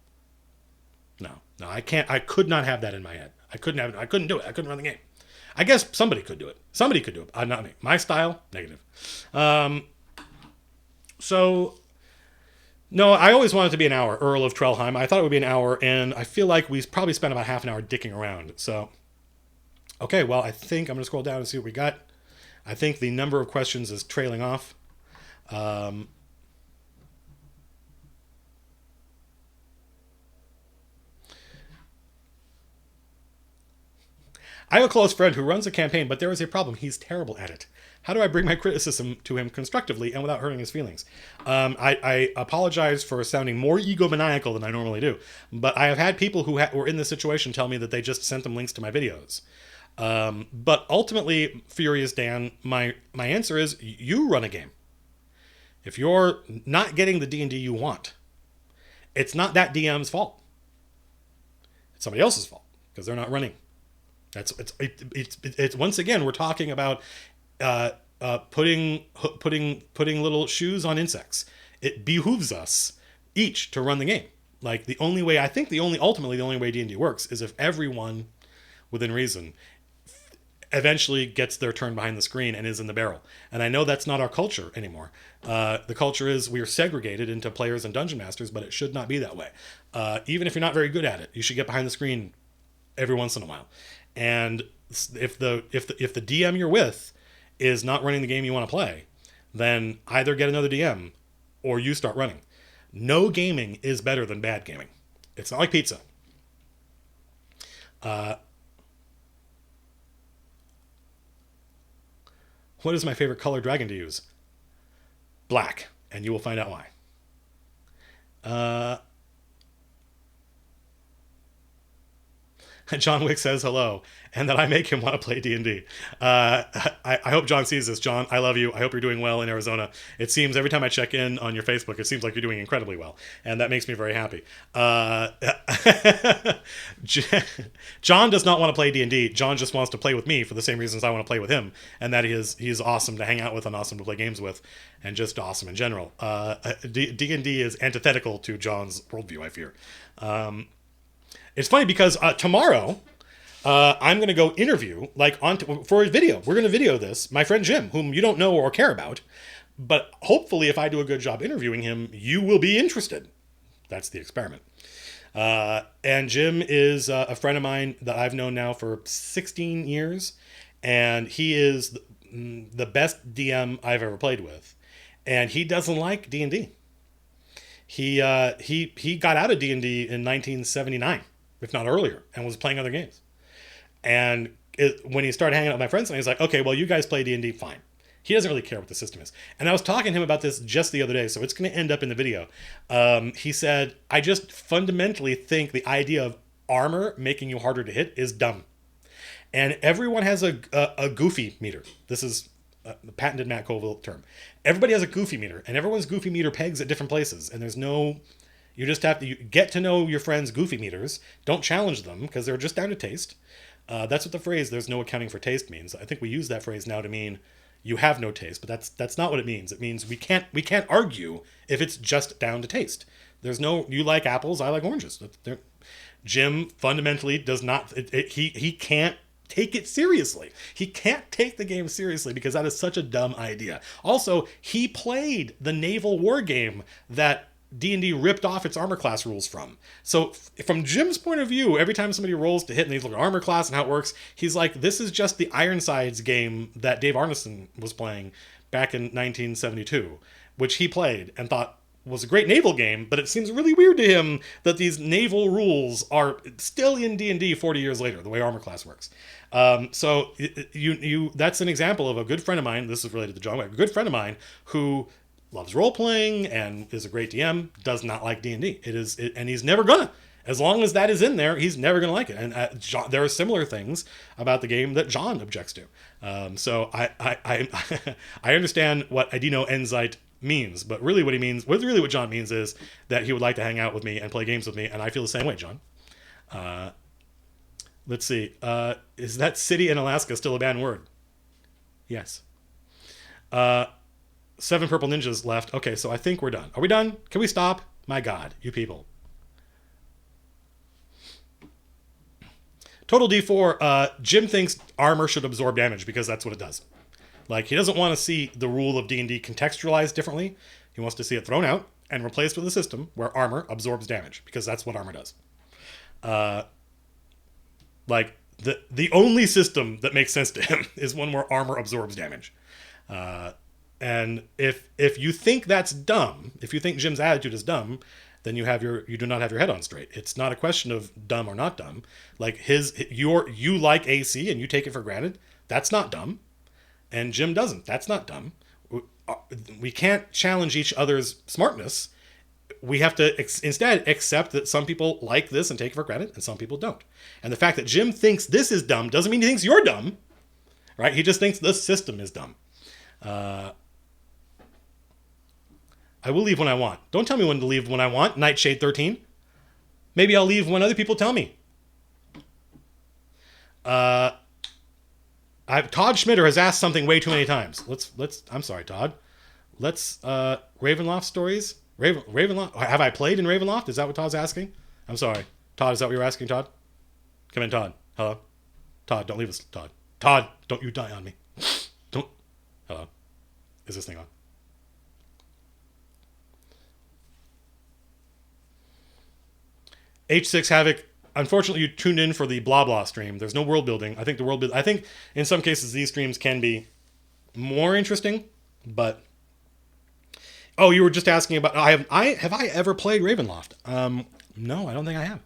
No, I can't. I could not have that in my head. I couldn't do it. I couldn't run the game. I guess somebody could do it. Not me. My style, negative. So, no, I always wanted it to be an hour. Earl of Trellheim. I thought it would be an hour, and I feel like we probably spent about half an hour dicking around. So, okay, well, I think I'm going to scroll down and see what we got. I think the number of questions is trailing off. I have a close friend who runs a campaign, but there is a problem. He's terrible at it. How do I bring my criticism to him constructively and without hurting his feelings? I apologize for sounding more egomaniacal than I normally do, but I have had people who were in this situation tell me that they just sent them links to my videos. But ultimately, Furious Dan, my answer is you run a game. If you're not getting the D&D you want, it's not that DM's fault. It's somebody else's fault because they're not running. It's once again, we're talking about putting little shoes on insects. It behooves us each to run the game. Like, ultimately the only way D&D works is if everyone within reason eventually gets their turn behind the screen and is in the barrel. And I know that's not our culture anymore. The culture is we are segregated into players and dungeon masters, but it should not be that way. Even if you're not very good at it, you should get behind the screen every once in a while. And if the DM you're with is not running the game you want to play, then either get another DM or you start running. No gaming is better than bad gaming. It's not like pizza. What is my favorite color dragon to use? Black, and you will find out why. John Wick says hello, and that I make him want to play D&D. I hope John sees this. John, I love you. I hope you're doing well in Arizona. It seems every time I check in on your Facebook, it seems like you're doing incredibly well, and that makes me very happy. John does not want to play D&D. John just wants to play with me for the same reasons I want to play with him, and that he's awesome to hang out with and awesome to play games with, and just awesome in general. D&D is antithetical to John's worldview, I fear. It's funny because tomorrow I'm going to go interview, for a video. We're going to video this. My friend Jim, whom you don't know or care about, but hopefully if I do a good job interviewing him, you will be interested. That's the experiment. And Jim is a friend of mine that I've known now for 16 years, and he is the best DM I've ever played with, and he doesn't like D&D. He got out of D&D in 1979. If not earlier, and was playing other games. And when he started hanging out with my friends, and he's like, okay, well, you guys play D&D, fine. He doesn't really care what the system is. And I was talking to him about this just the other day, so it's going to end up in the video. He said, I just fundamentally think the idea of armor making you harder to hit is dumb. And everyone has a goofy meter. This is a patented Matt Colville term. Everybody has a goofy meter, and everyone's goofy meter pegs at different places, and there's no... You just have to get to know your friends' goofy meters. Don't challenge them because they're just down to taste. That's what the phrase "there's no accounting for taste" means. I think we use that phrase now to mean you have no taste, but that's not what it means. It means we can't argue if it's just down to taste. There's no you like apples, I like oranges. Jim fundamentally does not. He can't take it seriously. He can't take the game seriously because that is such a dumb idea. Also, he played the naval war game that D&D ripped off its armor class rules from. So from Jim's point of view, every time somebody rolls to hit and they look at armor class and how it works, he's like, this is just the Ironsides game that Dave Arneson was playing back in 1972, which he played and thought was a great naval game, but it seems really weird to him that these naval rules are still in D&D 40 years later, the way armor class works. So that's an example of a good friend of mine. This is related to John, a good friend of mine who loves role playing and is a great DM, does not like D&D. And he's never gonna. As long as that is in there, he's never gonna like it. And there are similar things about the game that John objects to. So I I understand what Adino Enzite means, but really what John means is that he would like to hang out with me and play games with me, and I feel the same way, John. Let's see. Is that city in Alaska still a banned word? Yes. 7 purple ninjas left. Okay, so I think we're done. Are we done? Can we stop? My God, you people. Total D4. Jim thinks armor should absorb damage because that's what it does. Like, he doesn't want to see the rule of D&D contextualized differently. He wants to see it thrown out and replaced with a system where armor absorbs damage, because that's what armor does. Like, the only system that makes sense to him is one where armor absorbs damage. And if you think that's dumb, if you think Jim's attitude is dumb, then you do not have your head on straight. It's not a question of dumb or not dumb. Like, you like AC and you take it for granted. That's not dumb. And Jim doesn't. That's not dumb. We can't challenge each other's smartness. We have to instead accept that some people like this and take it for granted, and some people don't. And the fact that Jim thinks this is dumb doesn't mean he thinks you're dumb, right? He just thinks this system is dumb. I will leave when I want. Don't tell me when to leave when I want, Nightshade 13. Maybe I'll leave when other people tell me. Todd Schmitter has asked something way too many times. I'm sorry, Todd. Let's Ravenloft stories. Ravenloft. Have I played in Ravenloft? Is that what Todd's asking? I'm sorry, Todd. Is that what you're asking, Todd? Come in, Todd. Hello, Todd. Don't leave us, Todd. Todd, don't you die on me. Don't. Hello. Is this thing on? H6 Havoc. Unfortunately, you tuned in for the blah blah stream. There's no world building. I think in some cases these streams can be more interesting, but oh, you were just asking about have I ever played Ravenloft? No, I don't think I have.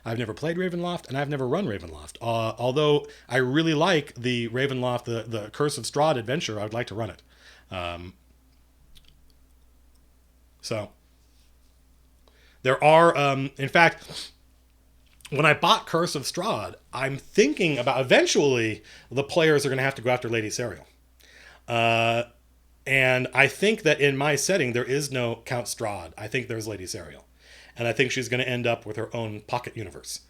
I've never played Ravenloft, and I've never run Ravenloft. Although I really like the Ravenloft, the Curse of Strahd adventure, I would like to run it. So there are, in fact, when I bought Curse of Strahd, I'm thinking about eventually the players are going to have to go after Lady Serial. And I think that in my setting, there is no Count Strahd. I think there's Lady Serial. And I think she's going to end up with her own pocket universe.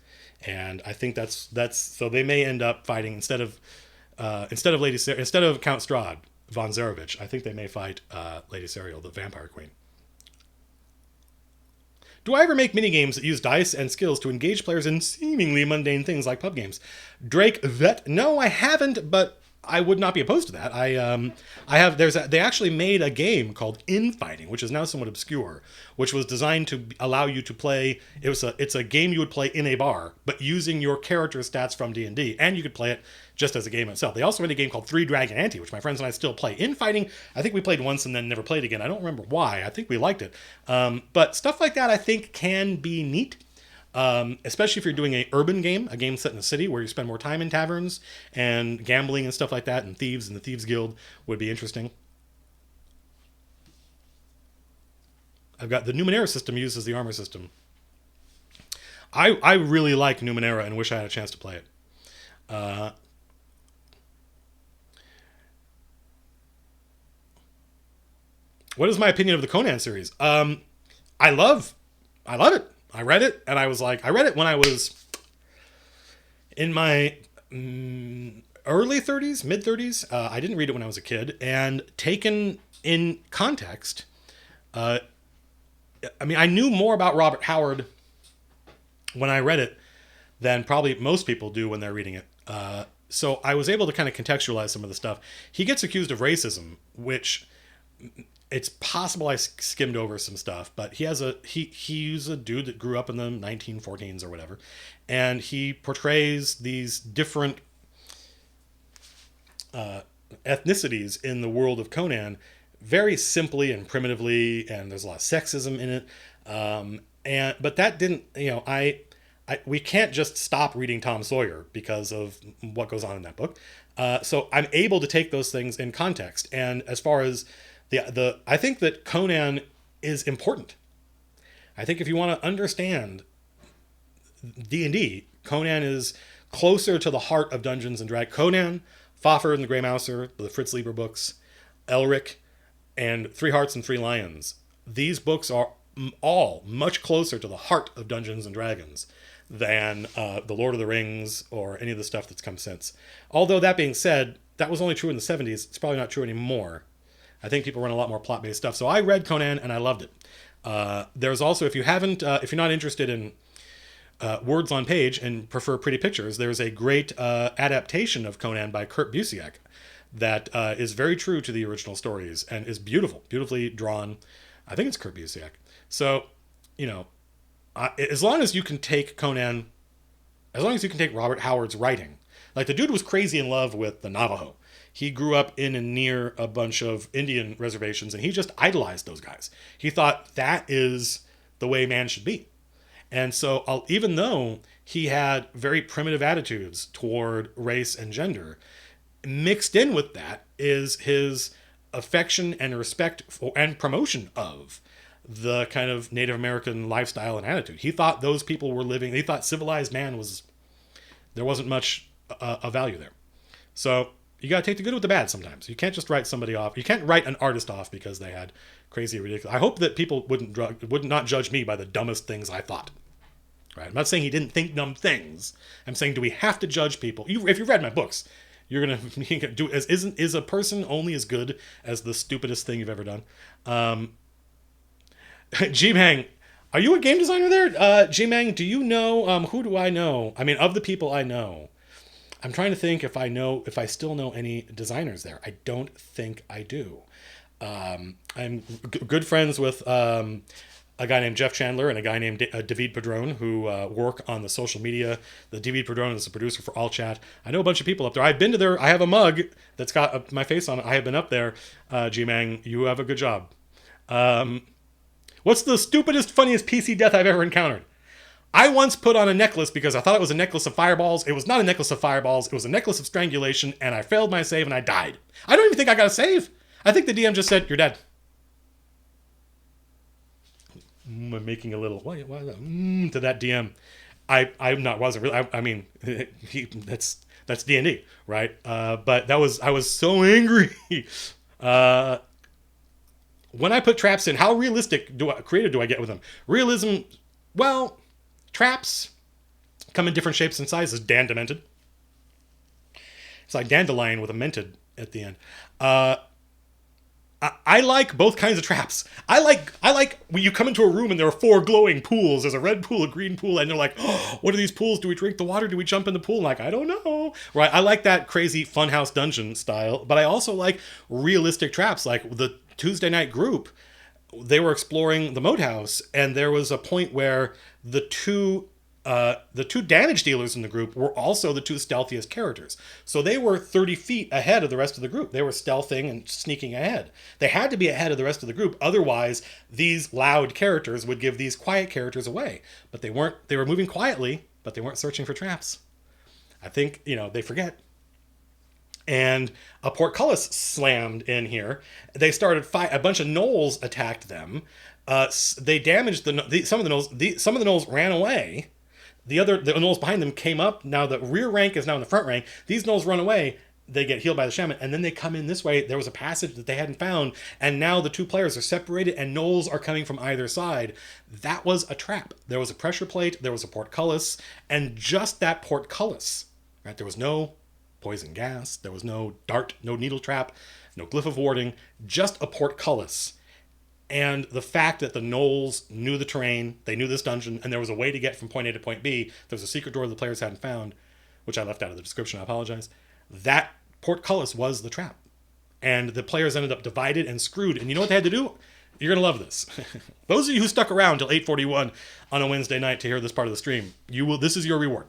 And I think that's so they may end up fighting instead of Count Strahd, Von Zarevich. I think they may fight Lady Serial, the vampire queen. Do I ever make minigames that use dice and skills to engage players in seemingly mundane things like pub games? Drake Vet, no, I haven't, but I would not be opposed to that. They actually made a game called Infighting, which is now somewhat obscure, which was designed to allow you to play. It's a game you would play in a bar, but using your character stats from D&D, and you could play it just as a game itself. They also made a game called Three Dragon Ante, which my friends and I still play. Infighting, I think we played once and then never played again. I don't remember why. I think we liked it. But stuff like that I think can be neat. Especially if you're doing an urban game, a game set in a city where you spend more time in taverns and gambling and stuff like that, and thieves and the Thieves Guild would be interesting. I've got the Numenera system used as the armor system. I really like Numenera and wish I had a chance to play it. What is my opinion of the Conan series? I love it. I read it, and I read it when I was in my early 30s, mid 30s. I didn't read it when I was a kid, and taken in context, I knew more about Robert Howard when I read it than probably most people do when they're reading it. So I was able to kind of contextualize some of the stuff. He gets accused of racism, which It's possible I skimmed over some stuff, but he's a dude that grew up in the 1914s or whatever, and he portrays these different ethnicities in the world of Conan very simply and primitively, and there's a lot of sexism in it. And but that didn't, we can't just stop reading Tom Sawyer because of what goes on in that book. So I'm able to take those things in context. And as far as I think that Conan is important. I think if you want to understand D&D, Conan is closer to the heart of Dungeons and Dragons. Conan, Fafhrd and the Grey Mouser, the Fritz Leiber books, Elric, and Three Hearts and Three Lions. These books are all much closer to the heart of Dungeons and Dragons than The Lord of the Rings or any of the stuff that's come since. Although that being said, that was only true in the 70s. It's probably not true anymore. I think people run a lot more plot-based stuff. So I read Conan and I loved it. There's also, if you're not interested in words on page and prefer pretty pictures, there's a great adaptation of Conan by Kurt Busiek that is very true to the original stories and is beautifully drawn. I think it's Kurt Busiek. So, as long as you can take Conan, as long as you can take Robert Howard's writing, like the dude was crazy in love with the Navajo. He grew up in and near a bunch of Indian reservations, and he just idolized those guys. He thought that is the way man should be. And so, even though he had very primitive attitudes toward race and gender, mixed in with that is his affection and respect for and promotion of the kind of Native American lifestyle and attitude. He thought those people were living, he thought civilized man there wasn't much of value there. So you got to take the good with the bad sometimes. You can't just write somebody off. You can't write an artist off because they had crazy, ridiculous. I hope that people would not judge me by the dumbest things I thought. Right? I'm not saying he didn't think dumb things. I'm saying, do we have to judge people? If you've read my books, you're gonna do is a person only as good as the stupidest thing you've ever done. G-Mang, are you a game designer there? G-Mang, do you know, who do I know? I mean, of the people I know, I'm trying to think if I still know any designers there. I don't think I do. I'm good friends with a guy named Jeff Chandler and a guy named David Padron who work on the social media. The David Padron is the producer for All Chat. I know a bunch of people up there. I've been to I have a mug that's got my face on it. I have been up there. G-Mang, you have a good job. What's the stupidest, funniest PC death I've ever encountered? I once put on a necklace because I thought it was a necklace of fireballs. It was not a necklace of fireballs. It was a necklace of strangulation, and I failed my save and I died. I don't even think I got a save. I think the DM just said, "You're dead." I'm making a little to that DM. I'm not wasn't really. I mean, that's D&D, right? But I was so angry. When I put traps in, how creative do I get with them? Realism, well, traps come in different shapes and sizes. Dan Demented. It's like dandelion with a mented at the end. I like both kinds of traps. I like when you come into a room and there are 4 glowing pools. There's a red pool, a green pool, and they're like, oh, what are these pools? Do we drink the water? Do we jump in the pool? I'm like, I don't know. Right? I like that crazy funhouse dungeon style, but I also like realistic traps. Like the Tuesday night group, they were exploring the Moat House, and there was a point where the two damage dealers in the group were also the 2 stealthiest characters. So they were 30 feet ahead of the rest of the group. They were stealthing and sneaking ahead. They had to be ahead of the rest of the group. Otherwise, these loud characters would give these quiet characters away. But they weren't. They were moving quietly, but they weren't searching for traps. I think, they forget. And a portcullis slammed in here. They started a bunch of gnolls attacked them. They damaged some of the gnolls. Some of the gnolls ran away. The gnolls behind them came up. Now the rear rank is now in the front rank. These gnolls run away. They get healed by the shaman, and then they come in this way. There was a passage that they hadn't found, and now the 2 players are separated, and gnolls are coming from either side. That was a trap. There was a pressure plate. There was a portcullis, and just that portcullis. Right? There was no poison gas. There was no dart, no needle trap, no glyph of warding. Just a portcullis. And the fact that the gnolls knew the terrain, they knew this dungeon, and there was a way to get from point A to point B. There was a secret door the players hadn't found, which I left out of the description. I apologize. That portcullis was the trap. and the players ended up divided and screwed. And you know what they had to do? You're gonna love this. Those of you who stuck around till 8:41 on a Wednesday night to hear this part of the stream, you will. This is your reward.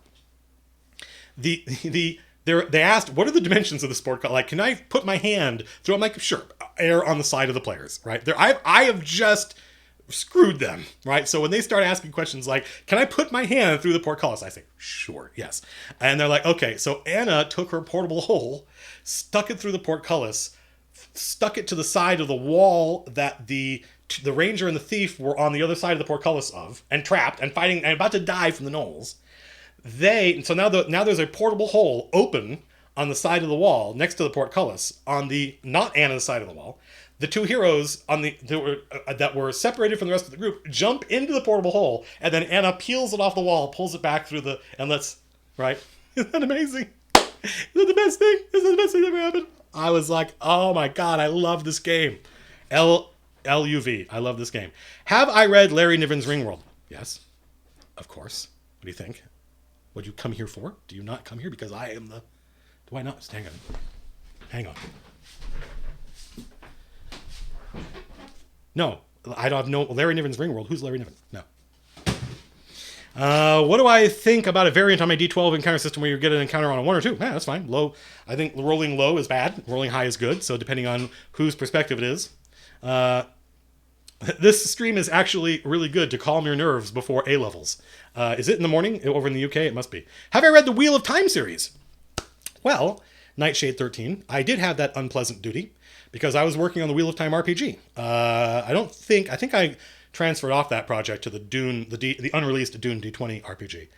They asked, what are the dimensions of the sport? Like, can I put my hand through? I'm like, sure, air on the side of the players, right? I have just screwed them, right? So when they start asking questions like, can I put my hand through the portcullis? I say, sure, yes. And they're like, okay. So Anna took her portable hole, stuck it through the portcullis, stuck it to the side of the wall that the ranger and the thief were on the other side of the portcullis of, and trapped and fighting and about to die from the gnolls. So now there's a portable hole open on the side of the wall next to the portcullis on the not Anna's side of the wall. The two heroes that were separated from the rest of the group jump into the portable hole, and then Anna peels it off the wall, pulls it back through and lets, right? Isn't that amazing? Isn't that the best thing? Isn't that the best thing that ever happened? I was like, oh my God, I love this game. LUV, I love this game. Have I read Larry Niven's Ringworld? Yes, of course. What do you think? What do you come here for? Do you not come here because I am the... Do I not? Hang on. No, I don't know. Larry Niven's Ringworld. Who's Larry Niven? No. What do I think about a variant on my D12 encounter system where you get an encounter on a 1 or 2? Yeah, that's fine. Low. I think rolling low is bad. Rolling high is good. So depending on whose perspective it is. This stream is actually really good to calm your nerves before A-levels. Is it in the morning? Over in the UK, it must be. Have I read the Wheel of Time series? Well, Nightshade 13. I did have that unpleasant duty because I was working on the Wheel of Time RPG. I think I transferred off that project to the unreleased Dune D20 RPG.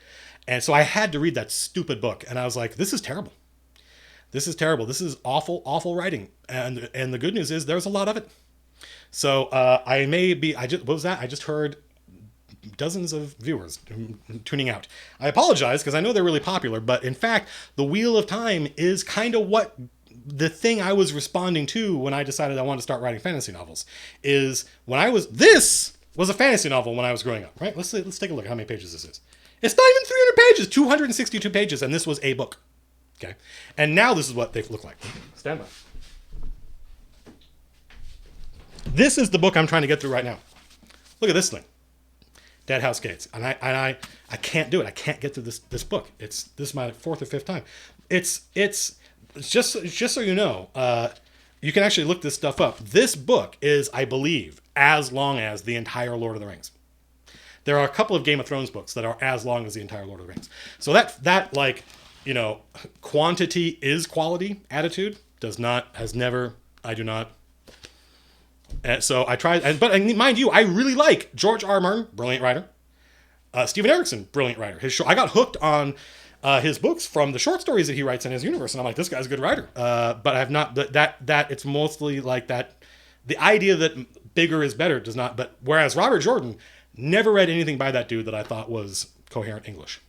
And so I had to read that stupid book. And I was like, this is terrible. This is terrible. This is awful, awful writing. And the good news is there's a lot of it. So what was that? I just heard dozens of viewers tuning out. I apologize because I know they're really popular, but in fact, the Wheel of Time is kind of what the thing I was responding to when I decided I wanted to start writing fantasy novels. This was a fantasy novel when I was growing up, right? Let's take a look at how many pages this is. It's not even 300 pages, 262 pages, and this was a book. Okay. And now this is what they look like. Stand by. This is the book I'm trying to get through right now. Look at this thing. Dead House Gates. And I can't do it. I can't get through this book. This is my 4th or 5th time. It's just so you know, you can actually look this stuff up. This book is, I believe, as long as the entire Lord of the Rings. There are a couple of Game of Thrones books that are as long as the entire Lord of the Rings. So that like, you know, quantity is quality attitude I do not. And so I tried, but mind you, I really like George R. R. Martin, brilliant writer. Stephen Erickson, brilliant writer. I got hooked on his books from the short stories that he writes in his universe, and I'm like, this guy's a good writer. But I have not that it's mostly like that. The idea that bigger is better does not. But whereas Robert Jordan, never read anything by that dude that I thought was coherent English.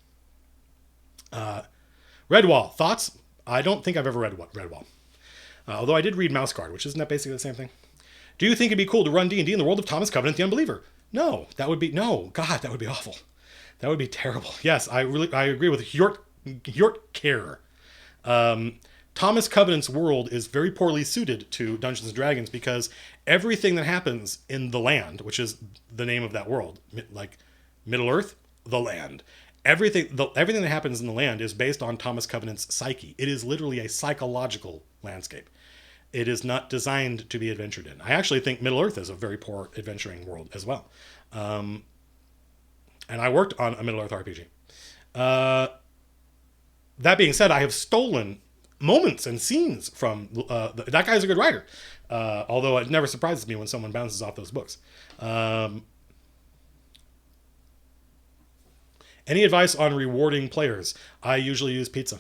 Redwall, thoughts? I don't think I've ever read Redwall. Although I did read Mouse Guard, which isn't that basically the same thing? Do you think it'd be cool to run D&D in the world of Thomas Covenant the Unbeliever? No, God, that would be awful. That would be terrible. Yes, I agree with Hjortkær. Thomas Covenant's world is very poorly suited to Dungeons and Dragons because everything that happens in the land, which is the name of that world, like Middle Earth, the land, everything that happens in the land is based on Thomas Covenant's psyche. It is literally a psychological landscape. It is not designed to be adventured in. I actually think Middle Earth is a very poor adventuring world as well. And I worked on a Middle Earth RPG. That being said, I have stolen moments and scenes from... that guy's a good writer. Although it never surprises me when someone bounces off those books. Any advice on rewarding players? I usually use pizza.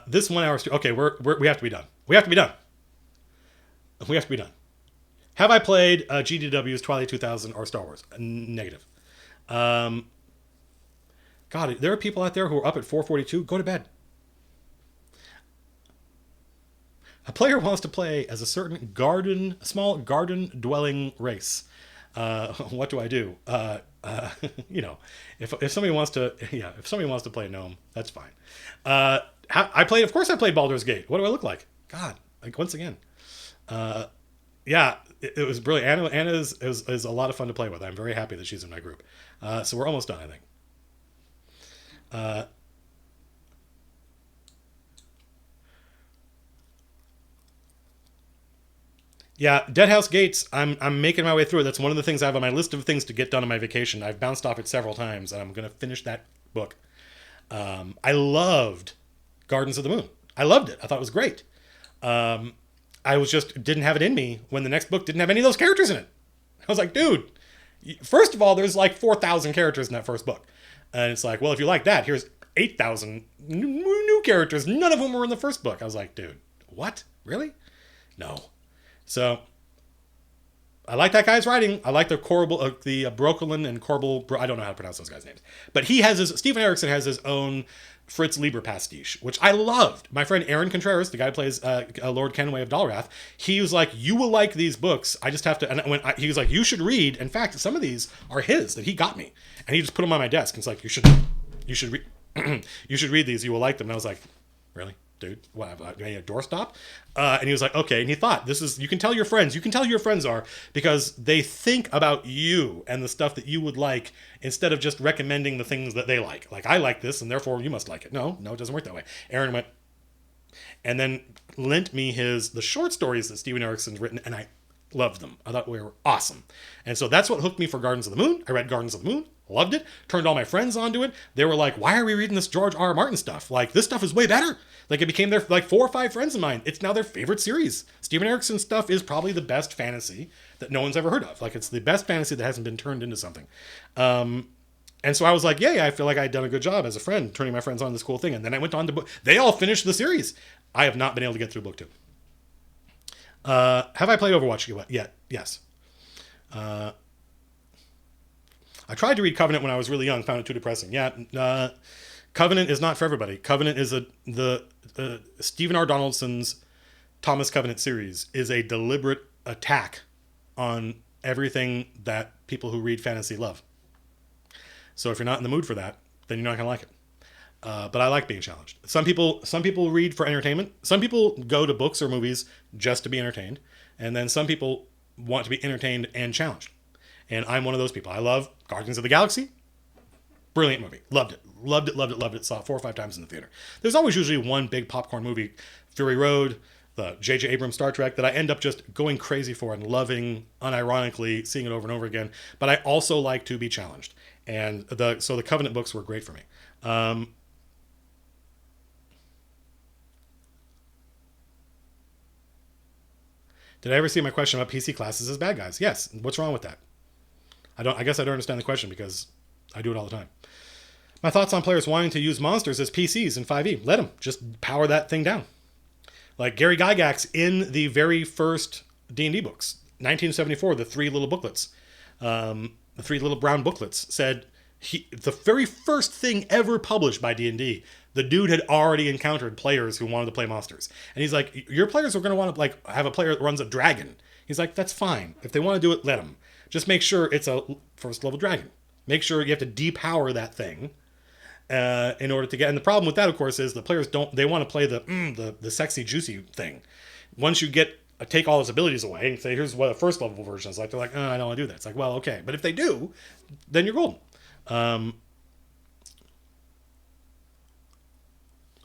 This 1 hour... Okay, we have to be done. We have to be done. Have I played GDW's Twilight 2000 or Star Wars? Negative. God, there are people out there who are up at 4:42. Go to bed. A player wants to play as a certain small garden-dwelling race. What do I do? You know, if somebody wants to, if somebody wants to play a gnome, that's fine. I played. Of course, I played Baldur's Gate. What do I look like? God, like once again. Yeah, it was brilliant. Anna is a lot of fun to play with. I'm very happy that she's in my group. So we're almost done, I think. Uh, yeah, Deadhouse Gates. I'm making my way through it. That's one of the things I have on my list of things to get done on my vacation. I've bounced off it several times, and I'm going to finish that book. I loved Gardens of the Moon. I loved it. I thought it was great. Um, I was just didn't have it in me when the next book didn't have any of those characters in it. I was like, dude, first of all, there's like 4,000 characters in that first book. And it's like, well, if you like that, here's 8,000 new characters, none of whom were in the first book. I was like, dude, what? Really? No. So I like that guy's writing. I like the Corbel, the Brocolin and Corbel. I don't know how to pronounce those guys' names, but he has his. Stephen Erickson has his own Fritz Lieber pastiche, which I loved. My friend Aaron Contreras, the guy who plays Lord Kenway of Dalrath, he was like, "You will like these books. I just have to." And he was like, "You should read." In fact, some of these are his that he got me, and he just put them on my desk. And it's like, you should read, you should read these. You will like them. And I was like, really? Dude, what, a doorstop? And he was like, okay. And he thought, this is, you can tell your friends. You can tell who your friends are because they think about you and the stuff that you would like instead of just recommending the things that they like. Like, I like this and therefore you must like it. No, it doesn't work that way. Aaron went and then lent me the short stories that Steven Erickson's written, and I loved them. I thought they were awesome. And so that's what hooked me for Gardens of the Moon. I read Gardens of the Moon, loved it, turned all my friends onto it. They were like, why are we reading this George R. R. Martin stuff? Like, this stuff is way better. Like, it became their, like, 4 or 5 friends of mine. It's now their favorite series. Steven Erickson's stuff is probably the best fantasy that no one's ever heard of. Like, it's the best fantasy that hasn't been turned into something. And so I was like, yeah, I feel like I'd done a good job as a friend, turning my friends on this cool thing. And then I went on to book. They all finished the series. I have not been able to get through book 2. Have I played Overwatch yet? Yes. I tried to read Covenant when I was really young, found it too depressing. Yeah, Covenant is not for everybody. Covenant is the Stephen R. Donaldson's Thomas Covenant series is a deliberate attack on everything that people who read fantasy love. So if you're not in the mood for that, then you're not gonna like it. But I like being challenged. Some people read for entertainment. Some people go to books or movies just to be entertained, and then some people want to be entertained and challenged. And I'm one of those people. I love Guardians of the Galaxy. Brilliant movie. Loved it. Loved it, loved it, loved it. Saw it 4 or 5 times in the theater. There's always usually one big popcorn movie, Fury Road, the J.J. Abrams Star Trek, that I end up just going crazy for and loving, unironically, seeing it over and over again. But I also like to be challenged. And so the Covenant books were great for me. Did I ever see my question about PC classes as bad guys? Yes. What's wrong with that? I guess I don't understand the question because I do it all the time. My thoughts on players wanting to use monsters as PCs in 5e. Let them. Just power that thing down. Like Gary Gygax in the very first D&D books, 1974, the 3 little booklets, the 3 little brown booklets, said the very first thing ever published by D&D, the dude had already encountered players who wanted to play monsters. And he's like, your players are going to want to like have a player that runs a dragon. He's like, that's fine. If they want to do it, let them. Just make sure it's a first level dragon. Make sure you have to depower that thing in order to get. And the problem with that, of course, is the players they want to play the sexy, juicy thing. Once you take all his abilities away and say, here's what a first level version is like, they're like, oh, I don't want to do that. It's like, well, okay. But if they do, then you're golden. A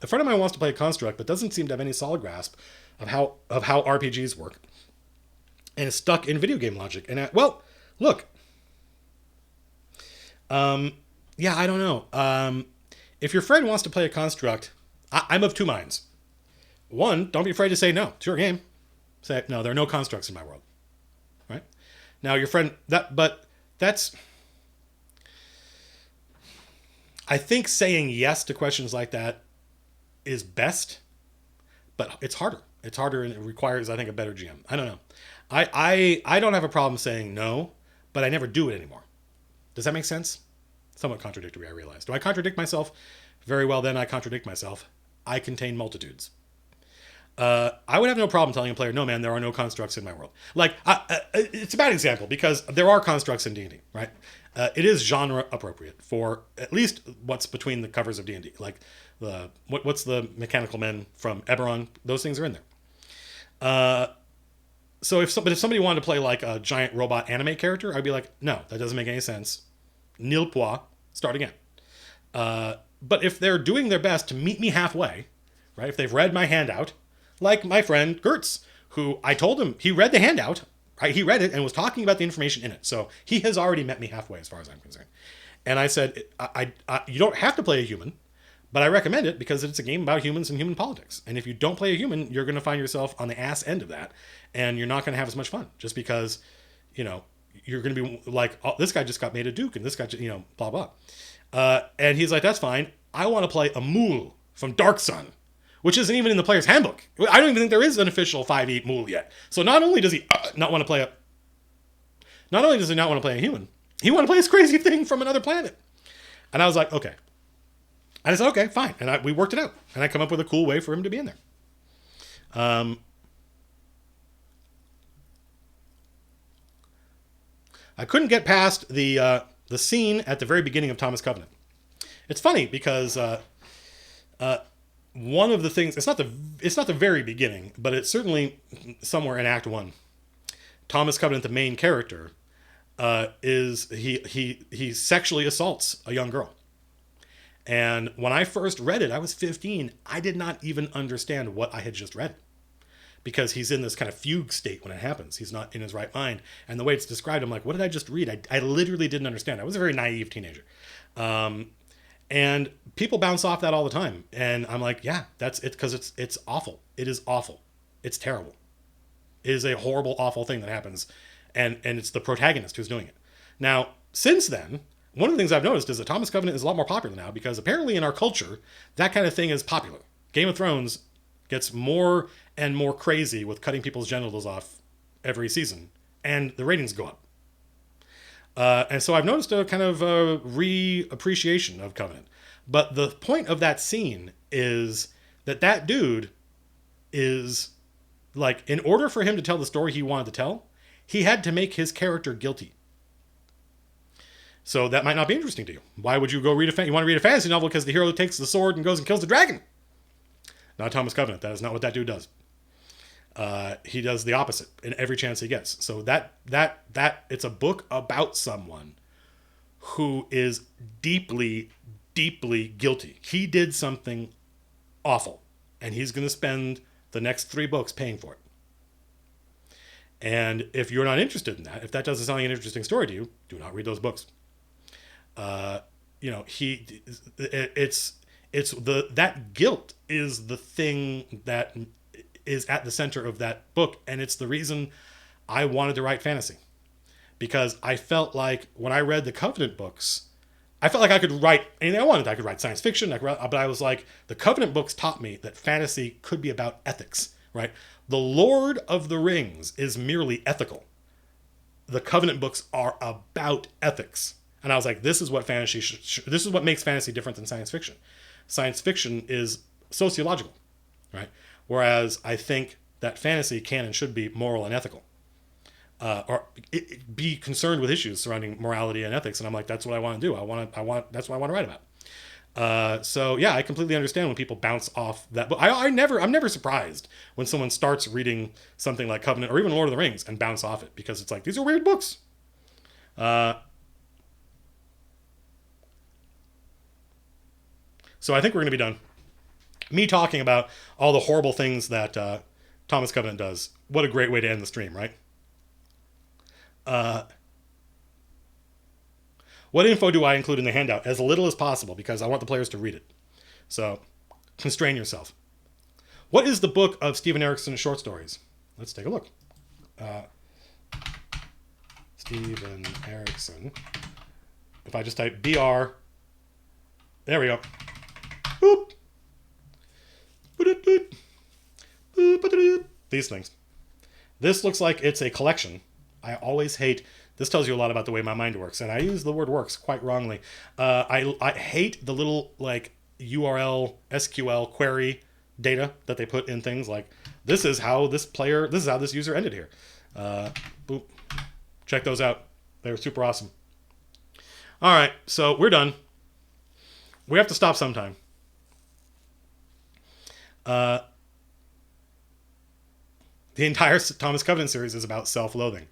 friend of mine wants to play a construct, but doesn't seem to have any solid grasp of how RPGs work, and is stuck in video game logic. And look, yeah, I don't know. If your friend wants to play a construct, I'm of 2 minds. One, don't be afraid to say no. It's your game. Say no. There are no constructs in my world. Right now, your friend that's. I think saying yes to questions like that is best, but it's harder. It's harder and it requires, I think, a better GM. I don't know. I don't have a problem saying no, but I never do it anymore. Does that make sense? Somewhat contradictory, I realize. Do I contradict myself? Very well, then I contradict myself. I contain multitudes. I would have no problem telling a player, no, man, there are no constructs in my world. Like, it's a bad example because there are constructs in D&D, right? It is genre appropriate for at least what's between the covers of D&D. Like, what's the mechanical men from Eberron? Those things are in there. So if somebody wanted to play like a giant robot anime character, I'd be like, no, that doesn't make any sense. Nil pois, start again. But if they're doing their best to meet me halfway, right? If they've read my handout, like my friend Gertz, who I told him he read the handout, right? He read it and was talking about the information in it. So he has already met me halfway as far as I'm concerned. And I said, you don't have to play a human, but I recommend it because it's a game about humans and human politics. And if you don't play a human, you're going to find yourself on the ass end of that. And you're not going to have as much fun just because, you know, you're going to be like, oh, this guy just got made a duke and this guy, you know, blah, blah. And he's like, that's fine. I want to play a Mool from Dark Sun, which isn't even in the player's handbook. I don't even think there is an official 5e Mool yet. So not only does he not want to play not only does he not want to play a human, he want to play this crazy thing from another planet. And I was like, okay. And I said, okay, fine. And we worked it out. And I come up with a cool way for him to be in there. I couldn't get past the scene at the very beginning of Thomas Covenant. It's funny because one of the things, it's not the very beginning, but it's certainly somewhere in Act 1. Thomas Covenant, the main character, is he sexually assaults a young girl. And when I first read it, I was 15. I did not even understand what I had just read because he's in this kind of fugue state when it happens. He's not in his right mind. And the way it's described, I'm like, what did I just read? I literally didn't understand. I was a very naive teenager. And people bounce off that all the time. And I'm like, yeah, that's it, because it's awful. It is awful. It's terrible. It is a horrible, awful thing that happens. And it's the protagonist who's doing it. Now, since then, one of the things I've noticed is that Thomas Covenant is a lot more popular now because apparently in our culture, that kind of thing is popular. Game of Thrones gets more and more crazy with cutting people's genitals off every season, and the ratings go up. And so I've noticed a kind of re-appreciation of Covenant. But the point of that scene is that dude is, like, in order for him to tell the story he wanted to tell, he had to make his character guilty. So that might not be interesting to you. Why would you go read you want to read a fantasy novel because the hero takes the sword and goes and kills the dragon? Not Thomas Covenant. That is not what that dude does. He does the opposite in every chance he gets. So that it's a book about someone who is deeply, deeply guilty. He did something awful, and he's going to spend the next 3 books paying for it. And if you're not interested in that, if that doesn't sound like an interesting story to you, do not read those books. That guilt is the thing that is at the center of that book, and it's the reason I wanted to write fantasy, because I felt like when I read the Covenant books, I felt like I could write anything I wanted. I could write science fiction, but I was like, the Covenant books taught me that fantasy could be about ethics, right? The Lord of the Rings is merely ethical. The Covenant books are about ethics. And I was like, this is what fantasy this is what makes fantasy different than science fiction. Science fiction is sociological, right? Whereas I think that fantasy can and should be moral and ethical, or be concerned with issues surrounding morality and ethics. And I'm like, that's what I want to do. That's what I want to write about. So yeah, I completely understand when people bounce off that book. I'm never surprised when someone starts reading something like Covenant or even Lord of the Rings and bounce off it, because it's like, these are weird books. So I think we're going to be done. Me talking about all the horrible things that Thomas Covenant does. What a great way to end the stream, right? What info do I include in the handout? As little as possible, because I want the players to read it. So constrain yourself. What is the book of Stephen Erickson's short stories? Let's take a look. Stephen Erickson. If I just type BR, there we go. Boop. These things. This looks like it's a collection. I always hate, this tells you a lot about the way my mind works, and I use the word works quite wrongly. I hate the little like URL SQL query data that they put in things like, this is how this user ended here. Boop. Check those out. They're super awesome. All right, so we're done. We have to stop sometime. The entire Thomas Covenant series is about self-loathing.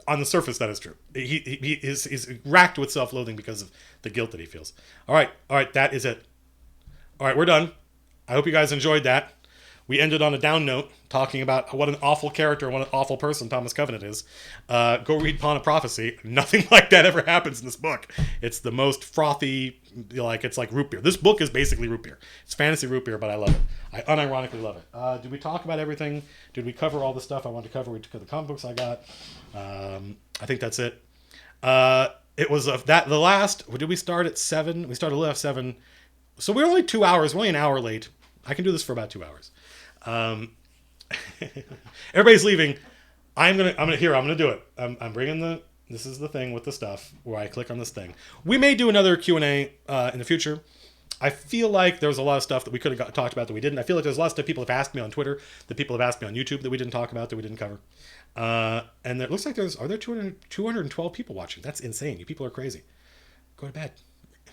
On the surface, that is true. He's racked with self-loathing because of the guilt that he feels. All right, that is it. All right, we're done. I hope you guys enjoyed that. We ended on a down note, talking about what an awful character, what an awful person Thomas Covenant is. Go read Pawn of Prophecy. Nothing like that ever happens in this book. It's the most frothy, it's like root beer. This book is basically root beer. It's fantasy root beer, but I love it. I unironically love it. Did we talk about everything? Did we cover all the stuff I wanted to cover? We took the comic books I got. I think that's it. It was the last. Did we start at 7? We started a little after 7. So we're only 2 hours. We're only an hour late. I can do this for about 2 hours. Everybody's leaving. I'm gonna do it. I'm bringing this is the thing with the stuff where I click on this thing. We may do another Q&A in the future. I feel like there was a lot of stuff that we could have talked about that we didn't. I feel like there's a lot of stuff people have asked me on Twitter, that people have asked me on YouTube that we didn't talk about, that we didn't cover. And it looks like are there 212 people watching? That's insane. You people are crazy. Go to bed.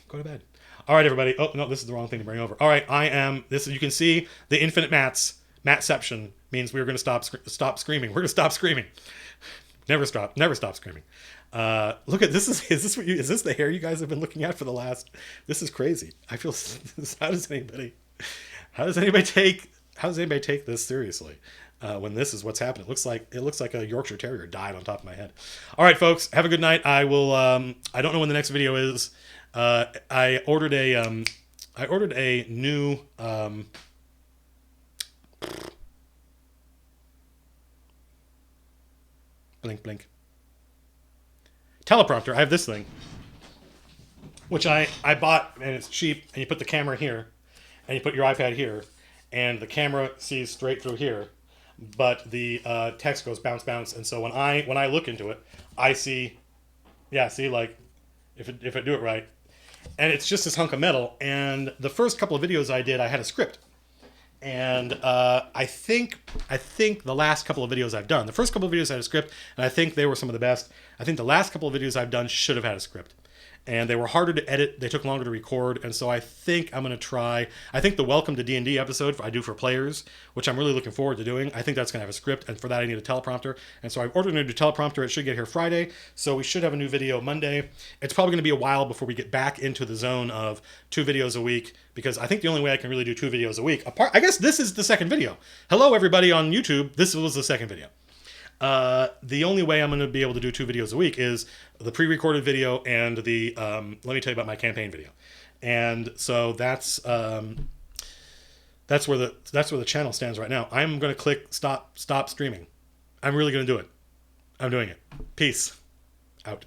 Go to bed. All right, everybody. Oh, no, this is the wrong thing to bring over. All right, you can see the infinite Matts. Mattception means we're going to stop screaming. We're going to stop screaming. Never stop screaming. Look at this. Is this the hair you guys have been looking at for the last? This is crazy. I feel. How does anybody take this seriously? When this is what's happening, it looks like a Yorkshire Terrier died on top of my head. All right, folks, have a good night. I will. I don't know when the next video is. I ordered a new. Blink, blink. Teleprompter. I have this thing, which I bought, and it's cheap. And you put the camera here, and you put your iPad here, and the camera sees straight through here, but the text goes bounce, bounce. And so when I look into it, I see, like if I do it right, and it's just this hunk of metal. And the first couple of videos I did, I had a script. And I think the last couple of videos I've done, the first couple of videos I had a script, and I think they were some of the best. I think the last couple of videos I've done should have had a script. And they were harder to edit, they took longer to record, and so I think I'm going to try. I think the Welcome to D&D episode I do for players, which I'm really looking forward to doing, I think that's going to have a script, and for that I need a teleprompter. And so I've ordered a new teleprompter. It should get here Friday, so we should have a new video Monday. It's probably going to be a while before we get back into the zone of 2 videos a week, because I think the only way I can really do 2 videos a week, I guess this is the second video. Hello, everybody on YouTube. This was the second video. The only way I'm going to be able to do 2 videos a week is the pre-recorded video and the let me tell you about my campaign video. And so that's where the channel stands right now. I'm going to click stop streaming. I'm really going to do it. I'm doing it. Peace out.